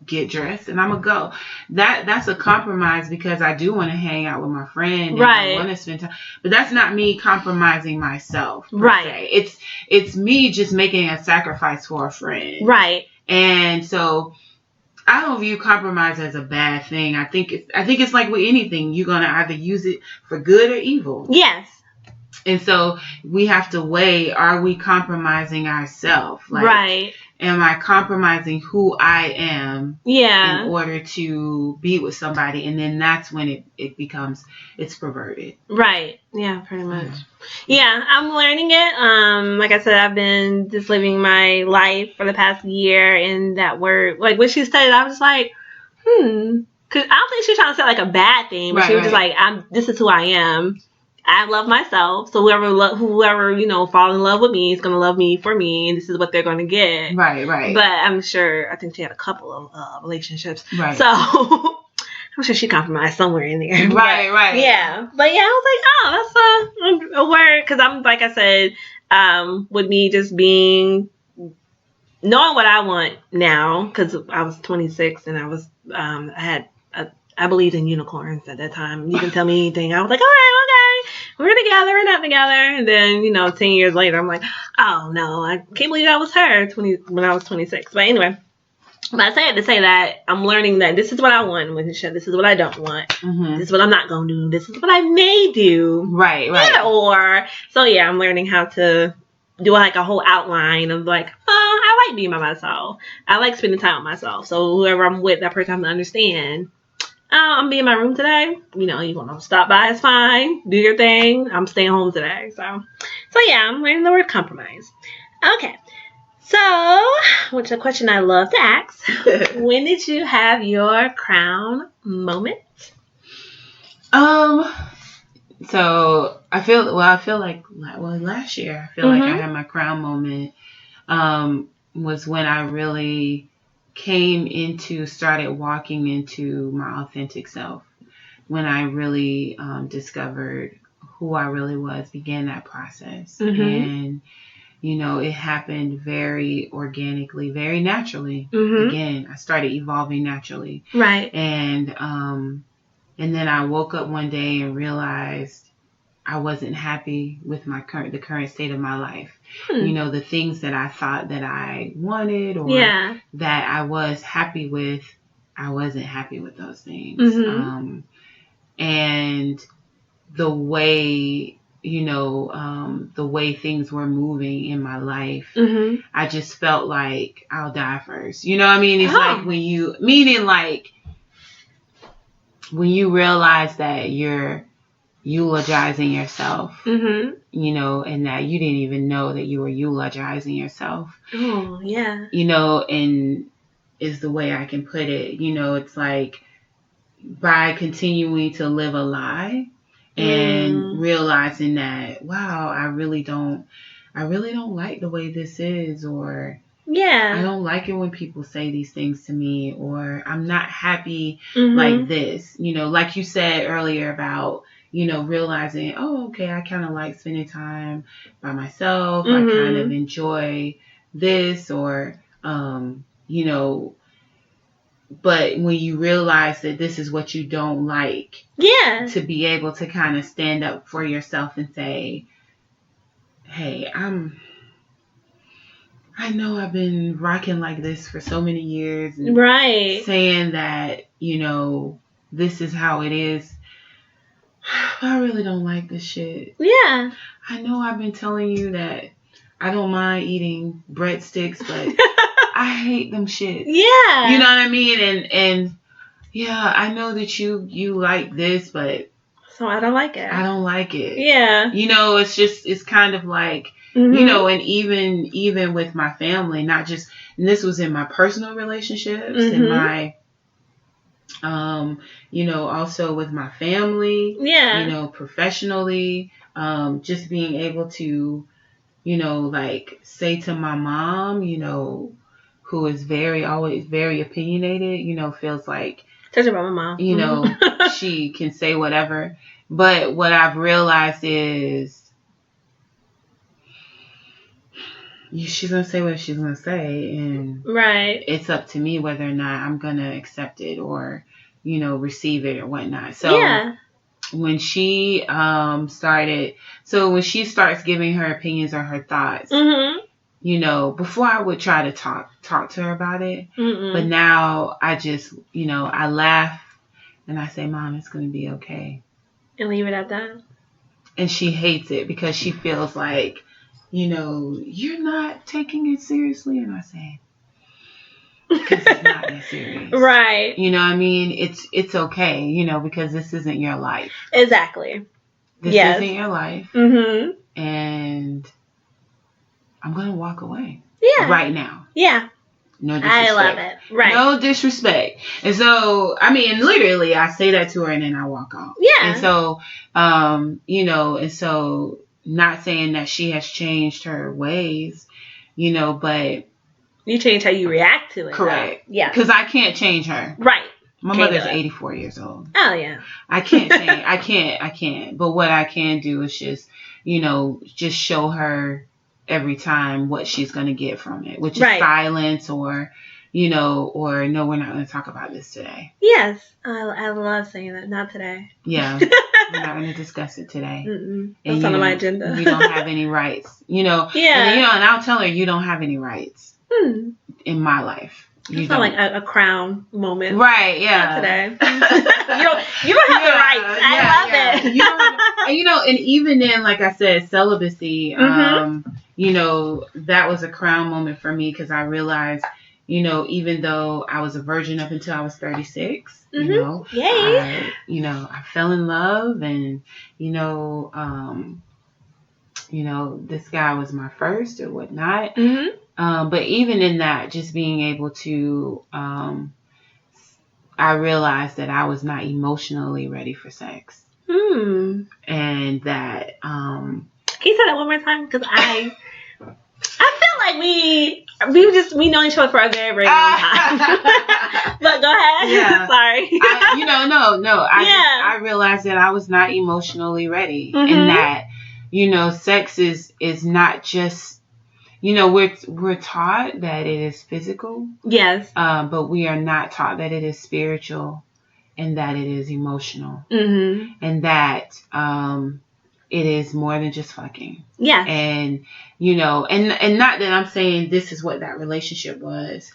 get dressed, and I'm gonna go. That's a compromise, because I do want to hang out with my friend, and I want to spend time, but that's not me compromising myself per se. It's me just making a sacrifice for a friend, and so I don't view compromise as a bad thing. I think it's like with anything, you're gonna either use it for good or evil. Yes. And so we have to weigh, are we compromising ourselves? Like, am I compromising who I am in order to be with somebody? And then that's when it's perverted. Right. Yeah, pretty much. Yeah, I'm learning it. Like I said, I've been just living my life for the past year, and that word, like when she said it, I was like, because I don't think she was trying to say like a bad thing, but she was just like, this is who I am. I love myself, so whoever you know fall in love with me is gonna love me for me, and this is what they're gonna get. Right. But I think she had a couple of relationships. Right. So I'm sure she compromised somewhere in there. Right. Yeah. But yeah, I was like, that's a word, because I'm, like I said, with me just knowing what I want now, because I was 26 and I was I believed in unicorns at that time. You can tell me anything. I was like, all right, okay, we're together, we're not together. And then, 10 years later, I'm like, oh no, I can't believe that was her when I was 26. But anyway, but I say it to say that I'm learning that this is what I want with the show. This is what I don't want. This is what I'm not going to do. This is what I may do. Right. Yeah, I'm learning how to do like a whole outline of like, I like being by myself. I like spending time with myself. So whoever I'm with, that person has to understand, I'm be in my room today. You want to stop by, it's fine. Do your thing. I'm staying home today. So yeah, I'm learning the word compromise. Okay. So, which is a question I love to ask. When did you have your crown moment? So I feel like last year, I feel like I had my crown moment, was when I really started walking into my authentic self, when I really discovered who I really was, began that process. Mm-hmm. And, you know, it happened very organically, very naturally. Mm-hmm. Again, I started evolving naturally. Right. And then I woke up one day and realized I wasn't happy with the current state of my life. You know, the things that I thought that I wanted or that I was happy with, I wasn't happy with those things. Mm-hmm. And the way, you know, the way things were moving in my life, mm-hmm. I just felt like I'll die first. You know what I mean? It's like when you realize that you're eulogizing yourself, mm-hmm. you know, and that you didn't even know that you were eulogizing yourself. Oh, yeah. You know, and is the way I can put it. You know, it's like by continuing to live a lie and realizing that, wow, I really don't like the way this is, or I don't like it when people say these things to me, or I'm not happy like this. You know, like you said earlier about, you know, realizing, oh, okay, I kind of like spending time by myself. I kind of enjoy this, or, you know, but when you realize that this is what you don't like, to be able to kind of stand up for yourself and say, hey, I know I've been rocking like this for so many years. And saying that, you know, this is how it is. I really don't like this shit. Yeah. I know I've been telling you that I don't mind eating breadsticks, but I hate them shit. Yeah. You know what I mean? And yeah, I know that you like this, but so I don't like it. I don't like it. Yeah. You know, it's kind of like, you know, and even with my family, not just, and this was in my personal relationships and my, you know, also with my family, you know, professionally, just being able to, you know, like say to my mom, you know, who is always very opinionated, you know, feels like, talk about my mom, you know, she can say whatever. But what I've realized is she's going to say what she's going to say. And it's up to me whether or not I'm going to accept it or, you know, receive it or whatnot. So when she when she starts giving her opinions or her thoughts, you know, before I would try to talk to her about it. But now I just, you know, I laugh and I say, Mom, it's going to be okay. And leave it at that. And she hates it because she feels like, you know, you're not taking it seriously. And I say, because it's not that serious. Right. You know what I mean? It's okay, you know, because this isn't your life. Exactly. This isn't your life. And I'm going to walk away. Yeah. Right now. Yeah. No disrespect. I love it. Right. No disrespect. And so, I mean, literally, I say that to her and then I walk off. Yeah. And so, you know, and so not saying that she has changed her ways, you know, but. You change how you react to it. Correct. Though. Yeah. Because I can't change her. Right. My mother's 84 years old. Oh, yeah. I can't change. I can't. But what I can do is just, you know, just show her every time what she's going to get from it, which is silence or, you know, or no, we're not going to talk about this today. Yes. I love saying that. Not today. Yeah. We're not going to discuss it today. That's not on my agenda. You don't have any rights, you know. Yeah. And, you know, and I'll tell her you don't have any rights in my life. It's not like a crown moment. Right, yeah. Not today. you don't have the rights. I love it. And, you know, and even in, like I said, celibacy, you know, that was a crown moment for me because I realized, you know, even though I was a virgin up until I was 36, you know, I fell in love and, you know, this guy was my first or whatnot. But even in that, just being able to, I realized that I was not emotionally ready for sex. And that, can you say that one more time? Because I feel feel like we know each other for a very, very long time. But go ahead. Yeah. Sorry. I realized that I was not emotionally ready, and that, sex is not just, we're taught that it is physical. Yes. But we are not taught that it is spiritual, and that it is emotional, and that it is more than just fucking. Yes. And and not that I'm saying this is what that relationship was,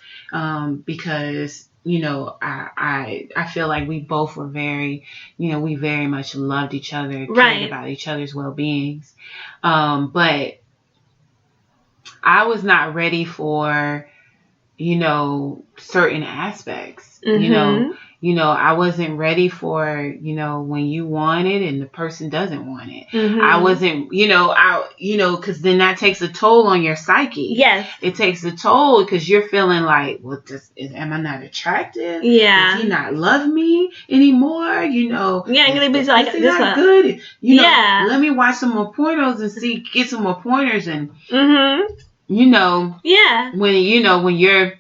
because I feel like we both were very, we very much loved each other, cared about each other's well-beings, but I was not ready for certain aspects. I wasn't ready for, when you want it and the person doesn't want it. I wasn't, because then that takes a toll on your psyche. Yes. It takes a toll because you're feeling like, well, am I not attractive? Yeah. Does he not love me anymore? Yeah, I'm going to be like, this not good. Let me watch some more pornos and get some more pointers and, yeah. When you're,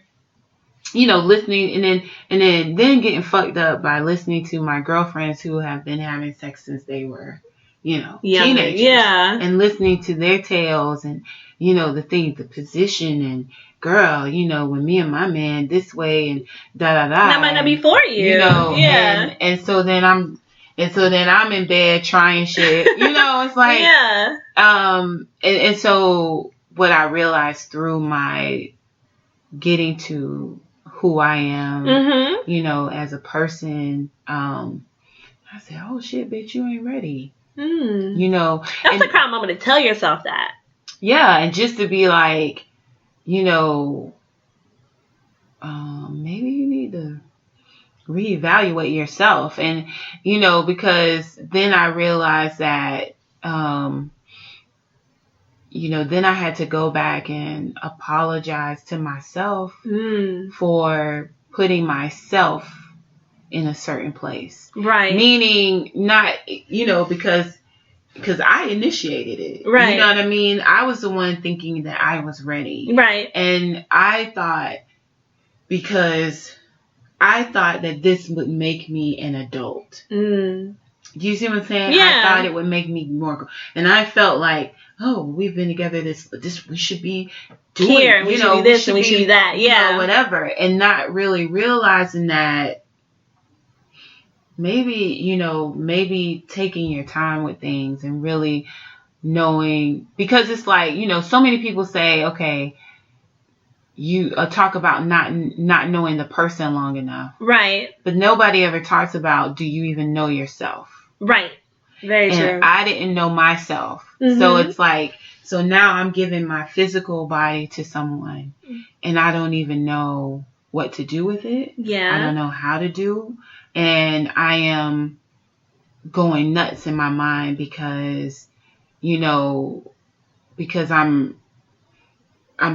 listening and then getting fucked up by listening to my girlfriends who have been having sex since they were, teenagers. Yeah. And listening to their tales and, the position and girl, when me and my man this way and da. That might not be for you. Yeah. And so then I'm in bed trying shit. It's like, yeah. And so what I realized through my getting to who I am, as a person, I said, oh shit, bitch, you ain't ready. That's a crowd moment to tell yourself that. Yeah, and just to be like, maybe you need to reevaluate yourself. And, because then I realized that, then I had to go back and apologize to myself for putting myself in a certain place. Right. Meaning not, because I initiated it. Right. You know what I mean? I was the one thinking that I was ready. Right. And I thought, because I thought that this would make me an adult. Do you see what I'm saying? Yeah. I thought it would make me more, and I felt like, oh, we've been together this we should be doing here, we should be this and we should be that, whatever, and not really realizing that maybe taking your time with things and really knowing, because it's like, so many people say, okay, you talk about not knowing the person long enough, right? But nobody ever talks about, do you even know yourself? Right. Very true. I didn't know myself. So it's like, so now I'm giving my physical body to someone and I don't even know what to do with it. Yeah. I don't know how to do. And I am going nuts in my mind because, because I'm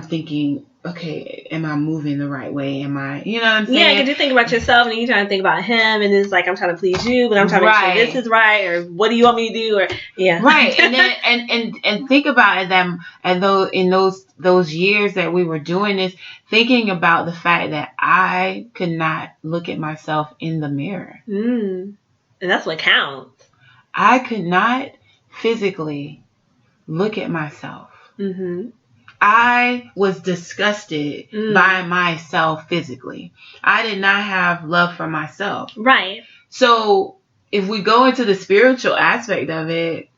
thinking, okay, am I moving the right way? Am I, you know what I'm saying? Yeah, because you think about yourself and you're trying to think about him, and it's like, I'm trying to please you, but I'm trying to make sure this is right, or what do you want me to do, or right. And then and think about them, and in those years that we were doing this, thinking about the fact that I could not look at myself in the mirror, and that's what counts. I could not physically look at myself. I was disgusted by myself physically. I did not have love for myself. Right. So if we go into the spiritual aspect of it,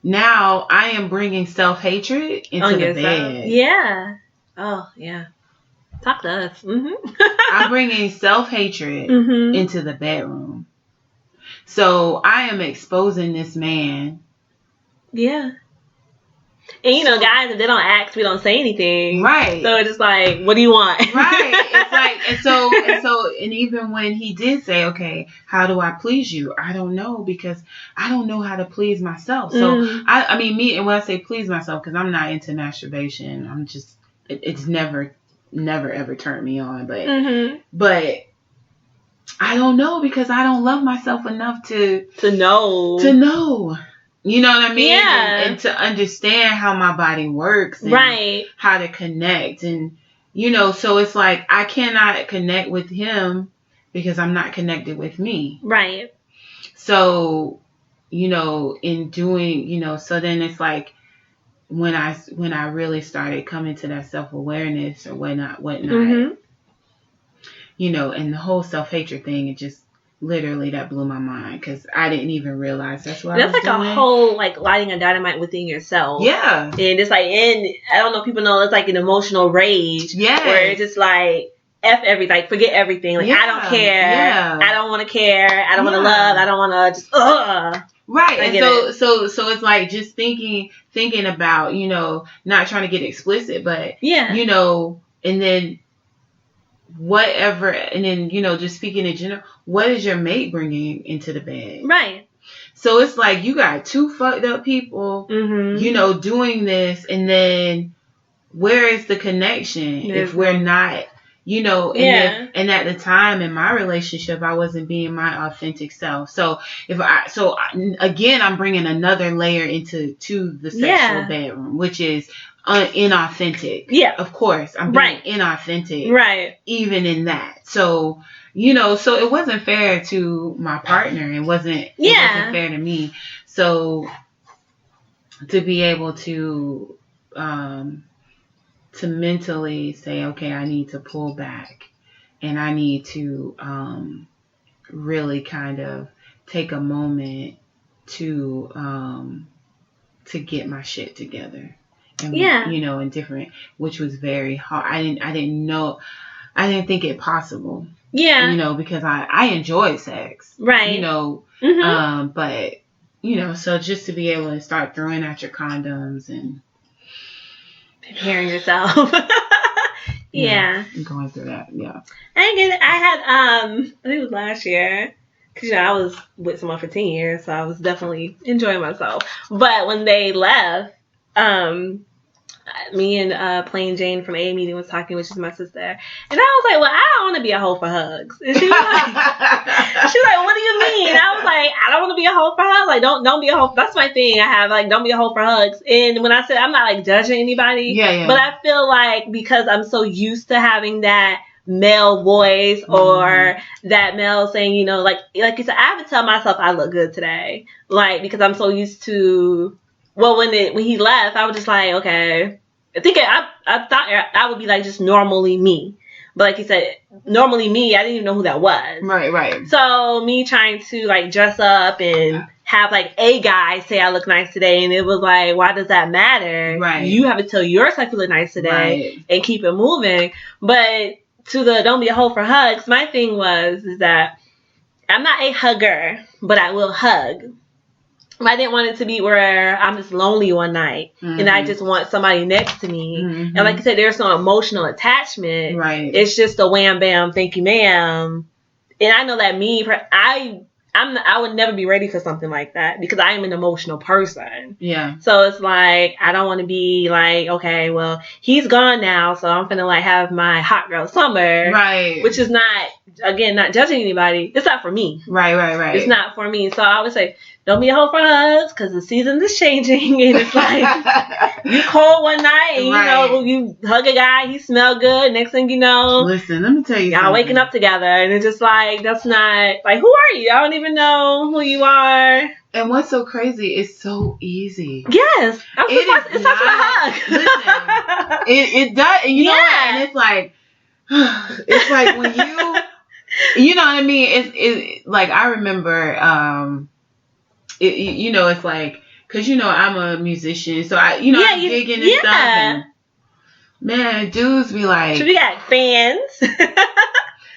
now I am bringing self-hatred into the bed. Yeah. Oh, yeah. Talk to us. I'm bringing self-hatred into the bedroom. So I am exposing this man. Yeah. And guys, if they don't ask, we don't say anything. Right. So it's just like, what do you want? Right. It's like, and even when he did say, okay, how do I please you? I don't know, because I don't know how to please myself. So I mean, and when I say please myself, because I'm not into masturbation, I'm just, it's never ever turned me on. But I don't know, because I don't love myself enough to know. You know what I mean? Yeah. And to understand how my body works and how to connect. And, you know, so it's like I cannot connect with him because I'm not connected with me. Right. So, you know, in doing, you know, so then it's like when I really started coming to that self-awareness or whatnot, you know, and the whole self-hatred thing, it just literally that blew my mind because I didn't even realize that's what I was doing. That's like a whole like lighting a dynamite within yourself. Yeah. And it's like, and I don't know, people know it's like an emotional rage. Yeah. Where it's just like F everything, like forget everything. Like I don't care. Yeah. I don't want to care. I don't want to love. I don't want to just Right. And so it's like just thinking about, you know, not trying to get explicit, but you know, and then whatever, and then, you know, just speaking in general, what is your mate bringing into the bed? Right. So it's like you got two fucked up people, you know, doing this, and then where is the connection if we're not, you know, and at the time in my relationship, I wasn't being my authentic self. So again, I'm bringing another layer into the sexual bedroom, which is inauthentic. Yeah. Of course, I'm being inauthentic. Right. Even in that. So, you know, so it wasn't fair to my partner. It wasn't fair to me. So to be able to mentally say, okay, I need to pull back and I need to really kind of take a moment to get my shit together. And, you know, in different, which was very hard. I didn't think it possible. Yeah. You know, because I enjoy sex. Right. You know, but, you know, so just to be able to start throwing out your condoms and preparing yourself. Going through that. Yeah. I get it. I had, I think it was last year. Because, you know, I was with someone for 10 years, so I was definitely enjoying myself. But when they left, me and Plain Jane from A Meeting was talking, which is my sister, and I was like, well, I don't want to be a hoe for hugs. And she was like, what do you mean? I was like, I don't want to be a hoe for hugs. Like, don't be a hoe. That's my thing. I have like, don't be a hoe for hugs. And when I said, I'm not like judging anybody, but I feel like because I'm so used to having that male voice or that male saying, you know, like you said, I have to tell myself I look good today, like because I'm so used to. Well, when he left, I was just like, okay. I think I thought I would be like just normally me. But like you said, normally me, I didn't even know who that was. Right. So me trying to like dress up and have like a guy say I look nice today. And it was like, why does that matter? Right. You have to tell yourself you look nice today and keep it moving. But to the don't be a hoe for hugs, my thing is that I'm not a hugger, but I will hug. I didn't want it to be where I'm just lonely one night and I just want somebody next to me. And like you said, there's no emotional attachment. Right. It's just a wham bam, thank you ma'am. And I know that I would never be ready for something like that because I am an emotional person. Yeah. So it's like, I don't want to be like, okay, well, he's gone now, so I'm finna like have my hot girl summer. Right. Which is not, again, not judging anybody. It's not for me. Right. It's not for me. So I would say, don't be a hoe for hugs because the season is changing and it's like you cold one night and you know you hug a guy, he smell good. Next thing you know, listen, let me tell you, y'all waking up together and it's just like that's not like who are you? I don't even know who you are. And what's so crazy? It's so easy. Yes, it's such a hug. Listen, it does, and you know what? And it's like when you know what I mean. It's like I remember. You know, it's like, cause you know, I'm a musician, so I'm gigging and stuff, and man, dudes be like, so we got fans,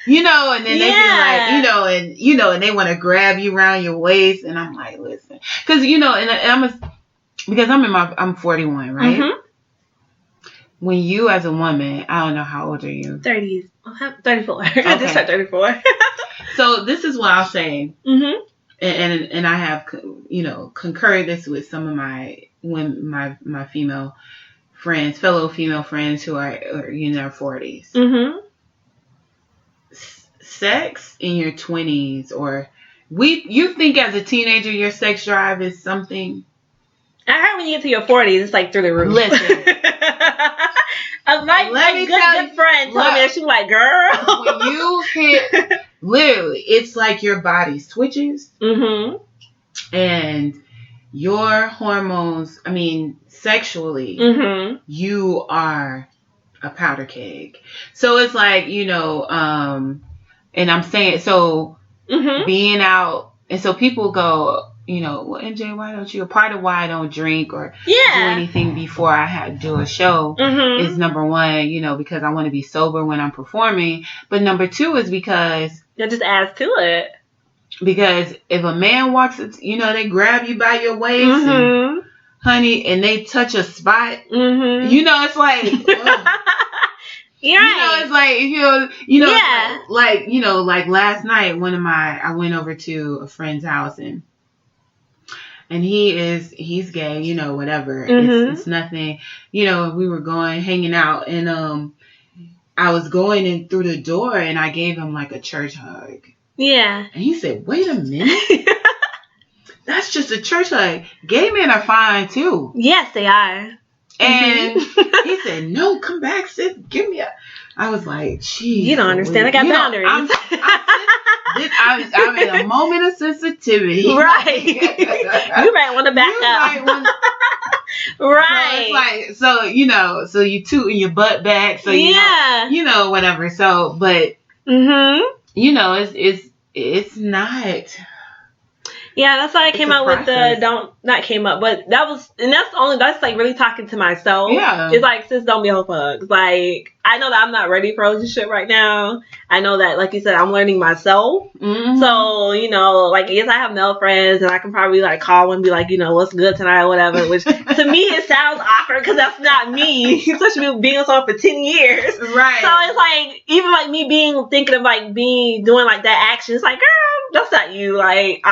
you know, and then they be like, you know, and they want to grab you around your waist, and I'm like, listen, cause you know, because I'm 41, right? Mm-hmm. When you as a woman, I don't know how old are you? 30s, 34. Okay. I just turned 34. So this is what I'll say. Mm-hmm. And I have, you know, concurred this with some of my female friends, fellow female friends who are in their 40s. Mm-hmm. Sex in your 20s, or you think as a teenager your sex drive is something. I heard when you get to your 40s, it's like through the roof. Listen. My good friend told me, she was like, girl. When you hit, literally, it's like your body switches. Mm-hmm. And your hormones, I mean, sexually, mm-hmm. you are a powder keg. So it's like, you know, and I'm saying, so mm-hmm. being out, and so people go, you know, well, MJ, why don't you? A part of why I don't drink or do anything before I do a show mm-hmm. is number one, you know, because I want to be sober when I'm performing. But number two is because that just adds to it. Because if a man walks, you know, they grab you by your waist, mm-hmm. and, honey, and they touch a spot, mm-hmm. you know, it's like, you're right. You know, it's like, you know, yeah. like, you know, like last night, I went over to a friend's house and he's gay, you know, whatever. Mm-hmm. It's nothing, you know, we were hanging out and, I was going in through the door and I gave him like a church hug. Yeah. And he said, wait a minute. That's just a church hug. Gay men are fine too. Yes, they are. And mm-hmm. he said, no, come back, sis. Give me a... I was like, geez. You don't understand. I got boundaries. I'm in a moment of sensitivity. Right. You might want to back up. Right. So it's like, so, you know, so you tooting your butt back. So, you know, whatever. So, but, mm-hmm. you know, it's not... Yeah, that's why I came out with but that's like really talking to myself. Yeah. It's like, sis, don't be a fuck. Like, I know that I'm not ready for a relationship right now. I know that, like you said, I'm learning myself. Mm-hmm. So, you know, like, yes, I have male friends and I can probably like call and be like, you know, what's good tonight or whatever, which to me it sounds awkward because that's not me, especially being on for 10 years. Right. So it's like, even like me thinking of like doing like that action, it's like, girl, that's not you. Like,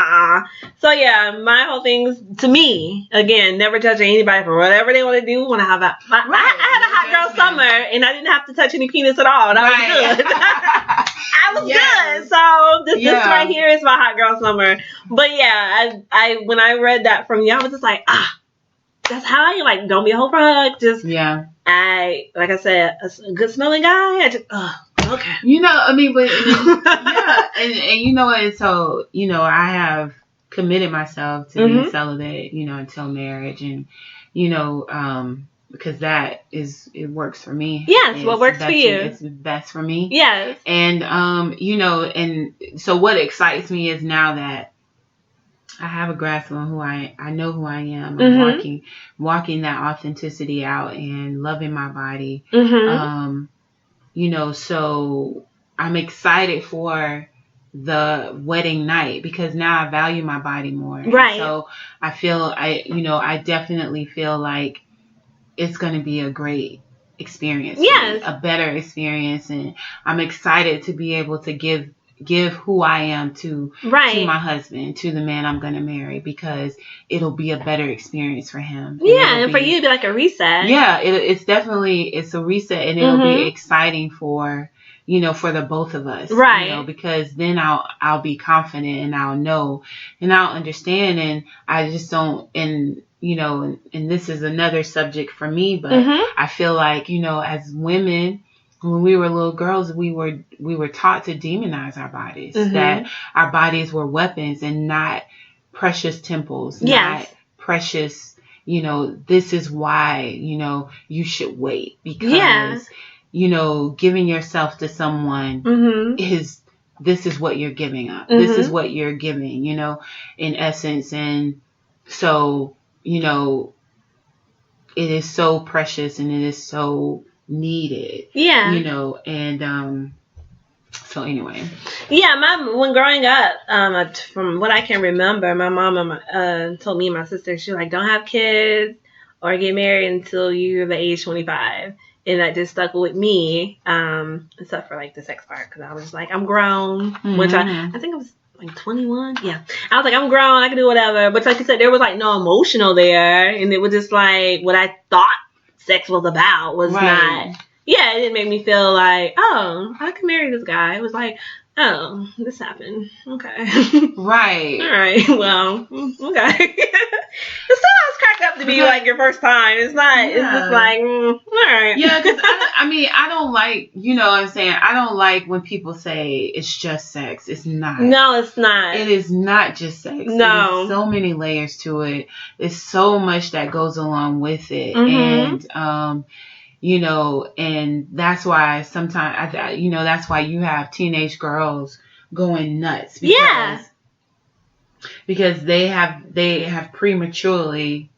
So yeah, my whole thing is, to me, again, never judging anybody for whatever they want to do. When I had a hot girl summer and I didn't have to touch any penis at all. And I was good. I was good. So this right here is my hot girl summer. But yeah, I when I read that from you, I was just like, that's how I like. Don't be a hoe for a hug. Just like I said, a good smelling guy. I just okay. You know, I mean, but and you know what? So you know, I have committed myself to being celibate, you know, until marriage, and you know, because it works for me. Yes, what works for you? It's best for me. Yes. And you know, and so what excites me is now that I have a grasp on who I know who I am. I'm walking that authenticity out and loving my body. Mm-hmm. You know, so I'm excited for the wedding night because now I value my body more. Right. So I definitely feel like it's going to be a great experience. Yes. A better experience. And I'm excited to be able to give who I am to my husband, to the man I'm going to marry, because it'll be a better experience for him. And for you to be like a reset. Yeah, it's a reset, and it'll be exciting for, you know, for the both of us. Right. You know, because then I'll be confident and I'll know and I'll understand, and I just don't, and you know, and this is another subject for me, but I feel like, you know, as women, when we were little girls, we were taught to demonize our bodies, that our bodies were weapons and not precious temples, not precious, you know, this is why, you know, you should wait, because, you know, giving yourself to someone this is what you're giving up. This is what you're giving, you know, in essence. And so, you know, it is so precious and it is so needed. Yeah. You know, and so anyway. Yeah, when growing up, from what I can remember, my mom told me and my sister, she was like, don't have kids or get married until you're the age 25. And that just stuck with me, except for like the sex part, because I was like, I'm grown, which I think it was like 21. Yeah. I was like, I'm grown, I can do whatever. But like you said, there was like no emotional there. And it was just like what I thought sex was about was not. Yeah, it didn't make me feel like, oh, I can marry this guy. It was like, oh, this happened. Okay. Right. All right. Well, okay. So I was cracked up have to be like your first time. It's not. Yeah. It's just like, all right. Yeah, because I don't like, you know what I'm saying? I don't like when people say it's just sex. It's not. No, it's not. It is not just sex. No. There's so many layers to it. There's so much that goes along with it. And, you know, and that's why sometimes, you know, that's why you have teenage girls going nuts. Because they have prematurely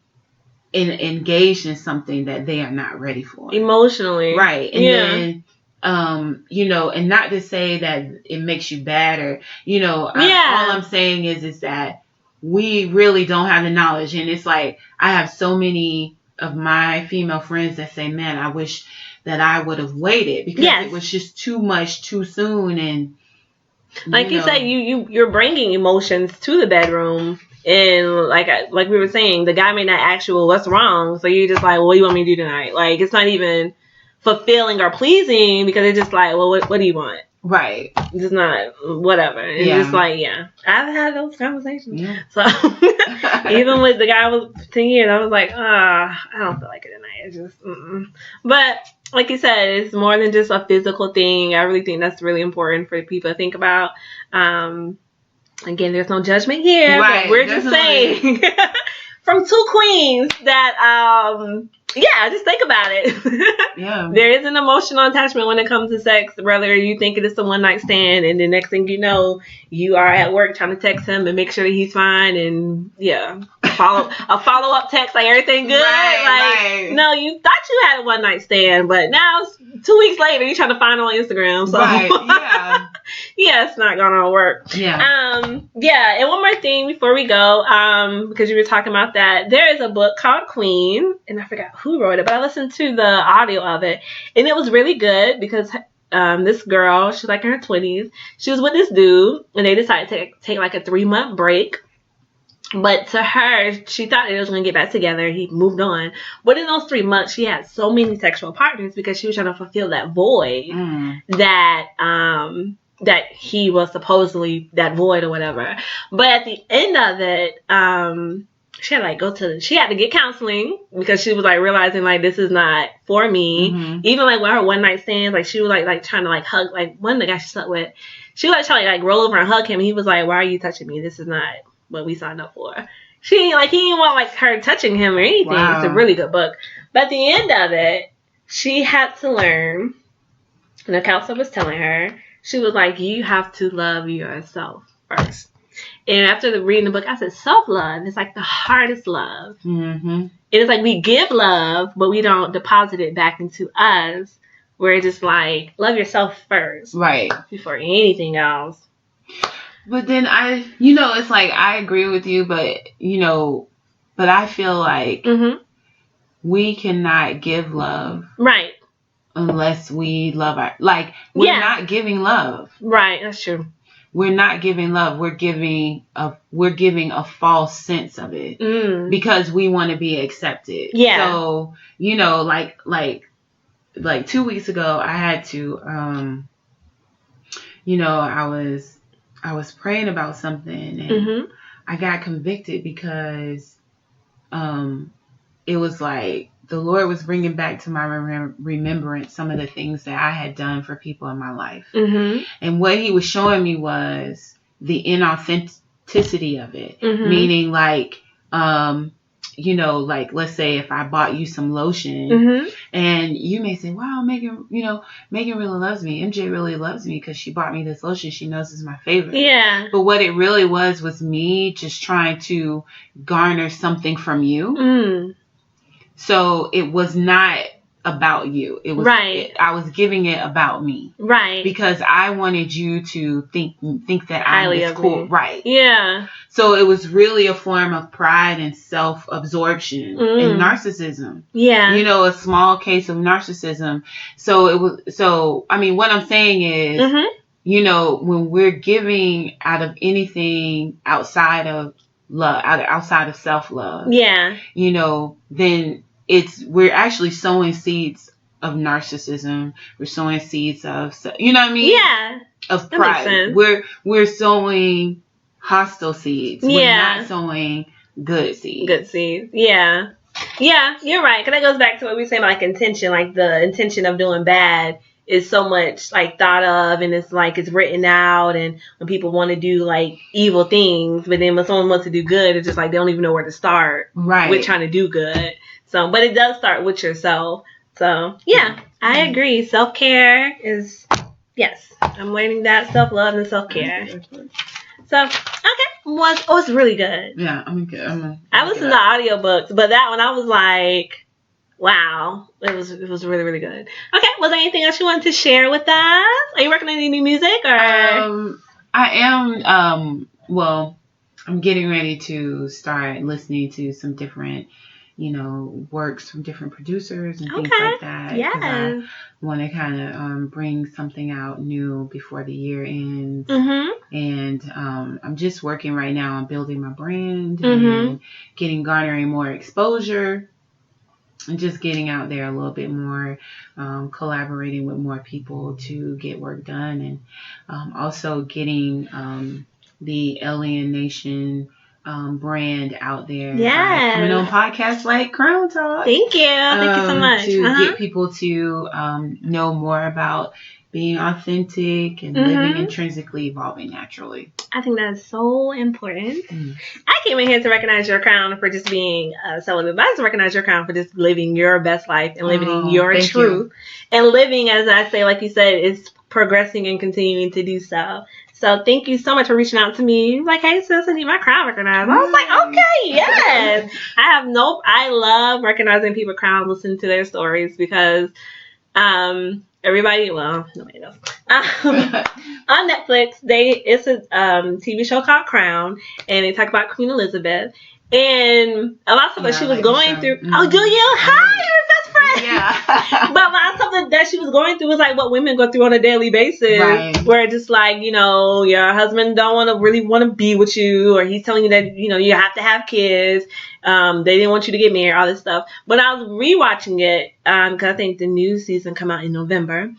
engaged in something that they are not ready for. Emotionally. Right. And then, you know, and not to say that it makes you bad or, you know, all I'm saying is that we really don't have the knowledge. And it's like, I have so many of my female friends that say, man, I wish that I would have waited because it was just too much too soon. And like you said, you're bringing emotions to the bedroom, and like we were saying, the guy may not ask you, well, what's wrong? So you're just like, well, what do you want me to do tonight? Like, it's not even fulfilling or pleasing because it's just like, well, what do you want? Right. It's just not whatever. It's just like, I've had those conversations. Yeah. So even with the guy with 10 years, I was like, I don't feel like it tonight. It's just, But like you said, it's more than just a physical thing. I really think that's really important for people to think about. Again, there's no judgment here. Right. But we're just saying from two queens that, just think about it. There is an emotional attachment when it comes to sex, whether you think it is a one night stand and the next thing you know, you are at work trying to text him and make sure that he's fine and follow up text like everything good. Right. No, you thought you had a one night stand, but now 2 weeks later you're trying to find him on Instagram. So it's not gonna work. And one more thing before we go, because you were talking about that, there is a book called Queen, and I forgot who wrote it, but I listened to the audio of it, and it was really good because this girl, she's like in her 20s, she was with this dude, and they decided to take like a 3-month break. But to her, she thought they was going to get back together. He moved on. But in those 3 months, she had so many sexual partners because she was trying to fulfill that void that he was supposedly that void or whatever. But at the end of it, she had to get counseling because she was like realizing like this is not for me. Even like with her one night stands, like she was like trying to like hug, like one of the guys she slept with, she was like trying to like roll over and hug him, and he was like, why are you touching me? This is not what we signed up for. He didn't want like her touching him or anything. Wow. It's a really good book. But at the end of it, she had to learn, and the counselor was telling her, she was like, you have to love yourself first. And after reading the book, I said, self-love is like the hardest love. It is like we give love, but we don't deposit it back into us. We're just like, love yourself first. Right. Before anything else. But then it's like, I agree with you, but I feel like we cannot give love. Right. Unless we love we're not giving love. Right. That's true. We're not giving love. We're giving a false sense of it because we want to be accepted. Yeah. So, like 2 weeks ago, I had to, I was praying about something and I got convicted because, it was like the Lord was bringing back to my remembrance some of the things that I had done for people in my life. And what he was showing me was the inauthenticity of it. Meaning like, let's say if I bought you some lotion and you may say, wow, Megan really loves me. MJ really loves me because she bought me this lotion. She knows it's my favorite. Yeah. But what it really was me just trying to garner something from you. So it was not about you. It was I was giving it about me. Right. Because I wanted you to think that I'm this cool. Right. Yeah. So it was really a form of pride and self-absorption and narcissism. Yeah. A small case of narcissism. So what I'm saying is, when we're giving out of anything outside of love, outside of self-love. Yeah. Then we're actually sowing seeds of narcissism. We're sowing seeds of, Yeah. Of pride. We're sowing hostile seeds. Yeah. We're not sowing good seeds. Good seeds. Yeah. Yeah, you're right. Because that goes back to what we were saying about like intention. Like the intention of doing bad is so much like thought of, and it's like it's written out. And when people want to do like evil things, but then when someone wants to do good, it's just like they don't even know where to start with trying to do good. So, but it does start with yourself. So, yeah, I agree. Self-care is, yes, I'm learning that. Self-love and self-care. So, okay, was really good. Yeah, I listened to audiobooks, but that one I was like, wow, it was really, really good. Okay, was there anything else you wanted to share with us? Are you working on any new music, or? I am. Well, I'm getting ready to start listening to some different, works from different producers and things like that. Yeah. I want to kind of bring something out new before the year ends. Mm-hmm. And I'm just working right now on building my brand and garnering more exposure and just getting out there a little bit more, collaborating with more people to get work done, and also getting the A.L.I.E.N Nation brand out there. Yeah. Coming on podcasts like CrownTalk. Thank you. Thank you so much. To get people to know more about being authentic and living intrinsically, evolving naturally. I think that's so important. I came in here to recognize your crown for just being celibate. I just recognize your crown for just living your best life and living your truth. And living, as I say, like you said, is progressing and continuing to do so. So thank you so much for reaching out to me. Like, hey sis, I need my crown recognized. I was like, okay, yes. I love recognizing people crown, listening to their stories, because everybody, well, nobody knows. On Netflix, it's a TV show called Crown, and they talk about Queen Elizabeth. And a lot of stuff that she was going through. Oh, do you? Hi, you're best friend. Yeah. But a lot of stuff that she was going through was like what women go through on a daily basis. Right. Where just like, your husband don't really want to be with you, or he's telling you that, you have to have kids. They didn't want you to get married, all this stuff. When I was rewatching it, because I think the new season come out in November.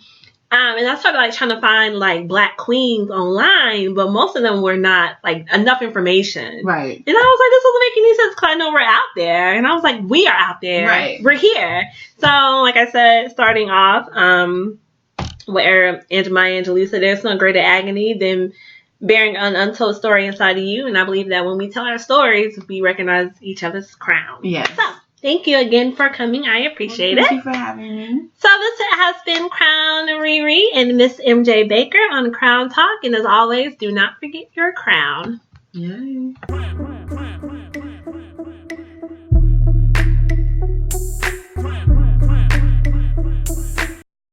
And I started like trying to find like Black queens online, but most of them were not like enough information. Right. And I was like, this doesn't make any sense, because I know we're out there. And I was like, we are out there. Right. We're here. So, like I said, starting off, where Maya Angelou said, there's no greater agony than bearing an untold story inside of you. And I believe that when we tell our stories, we recognize each other's crown. Yes. So, thank you again for coming. I appreciate it. Thank you for having me. So this has been Crown Riri and Miss MJ Baker on Crown Talk. And as always, do not forget your crown.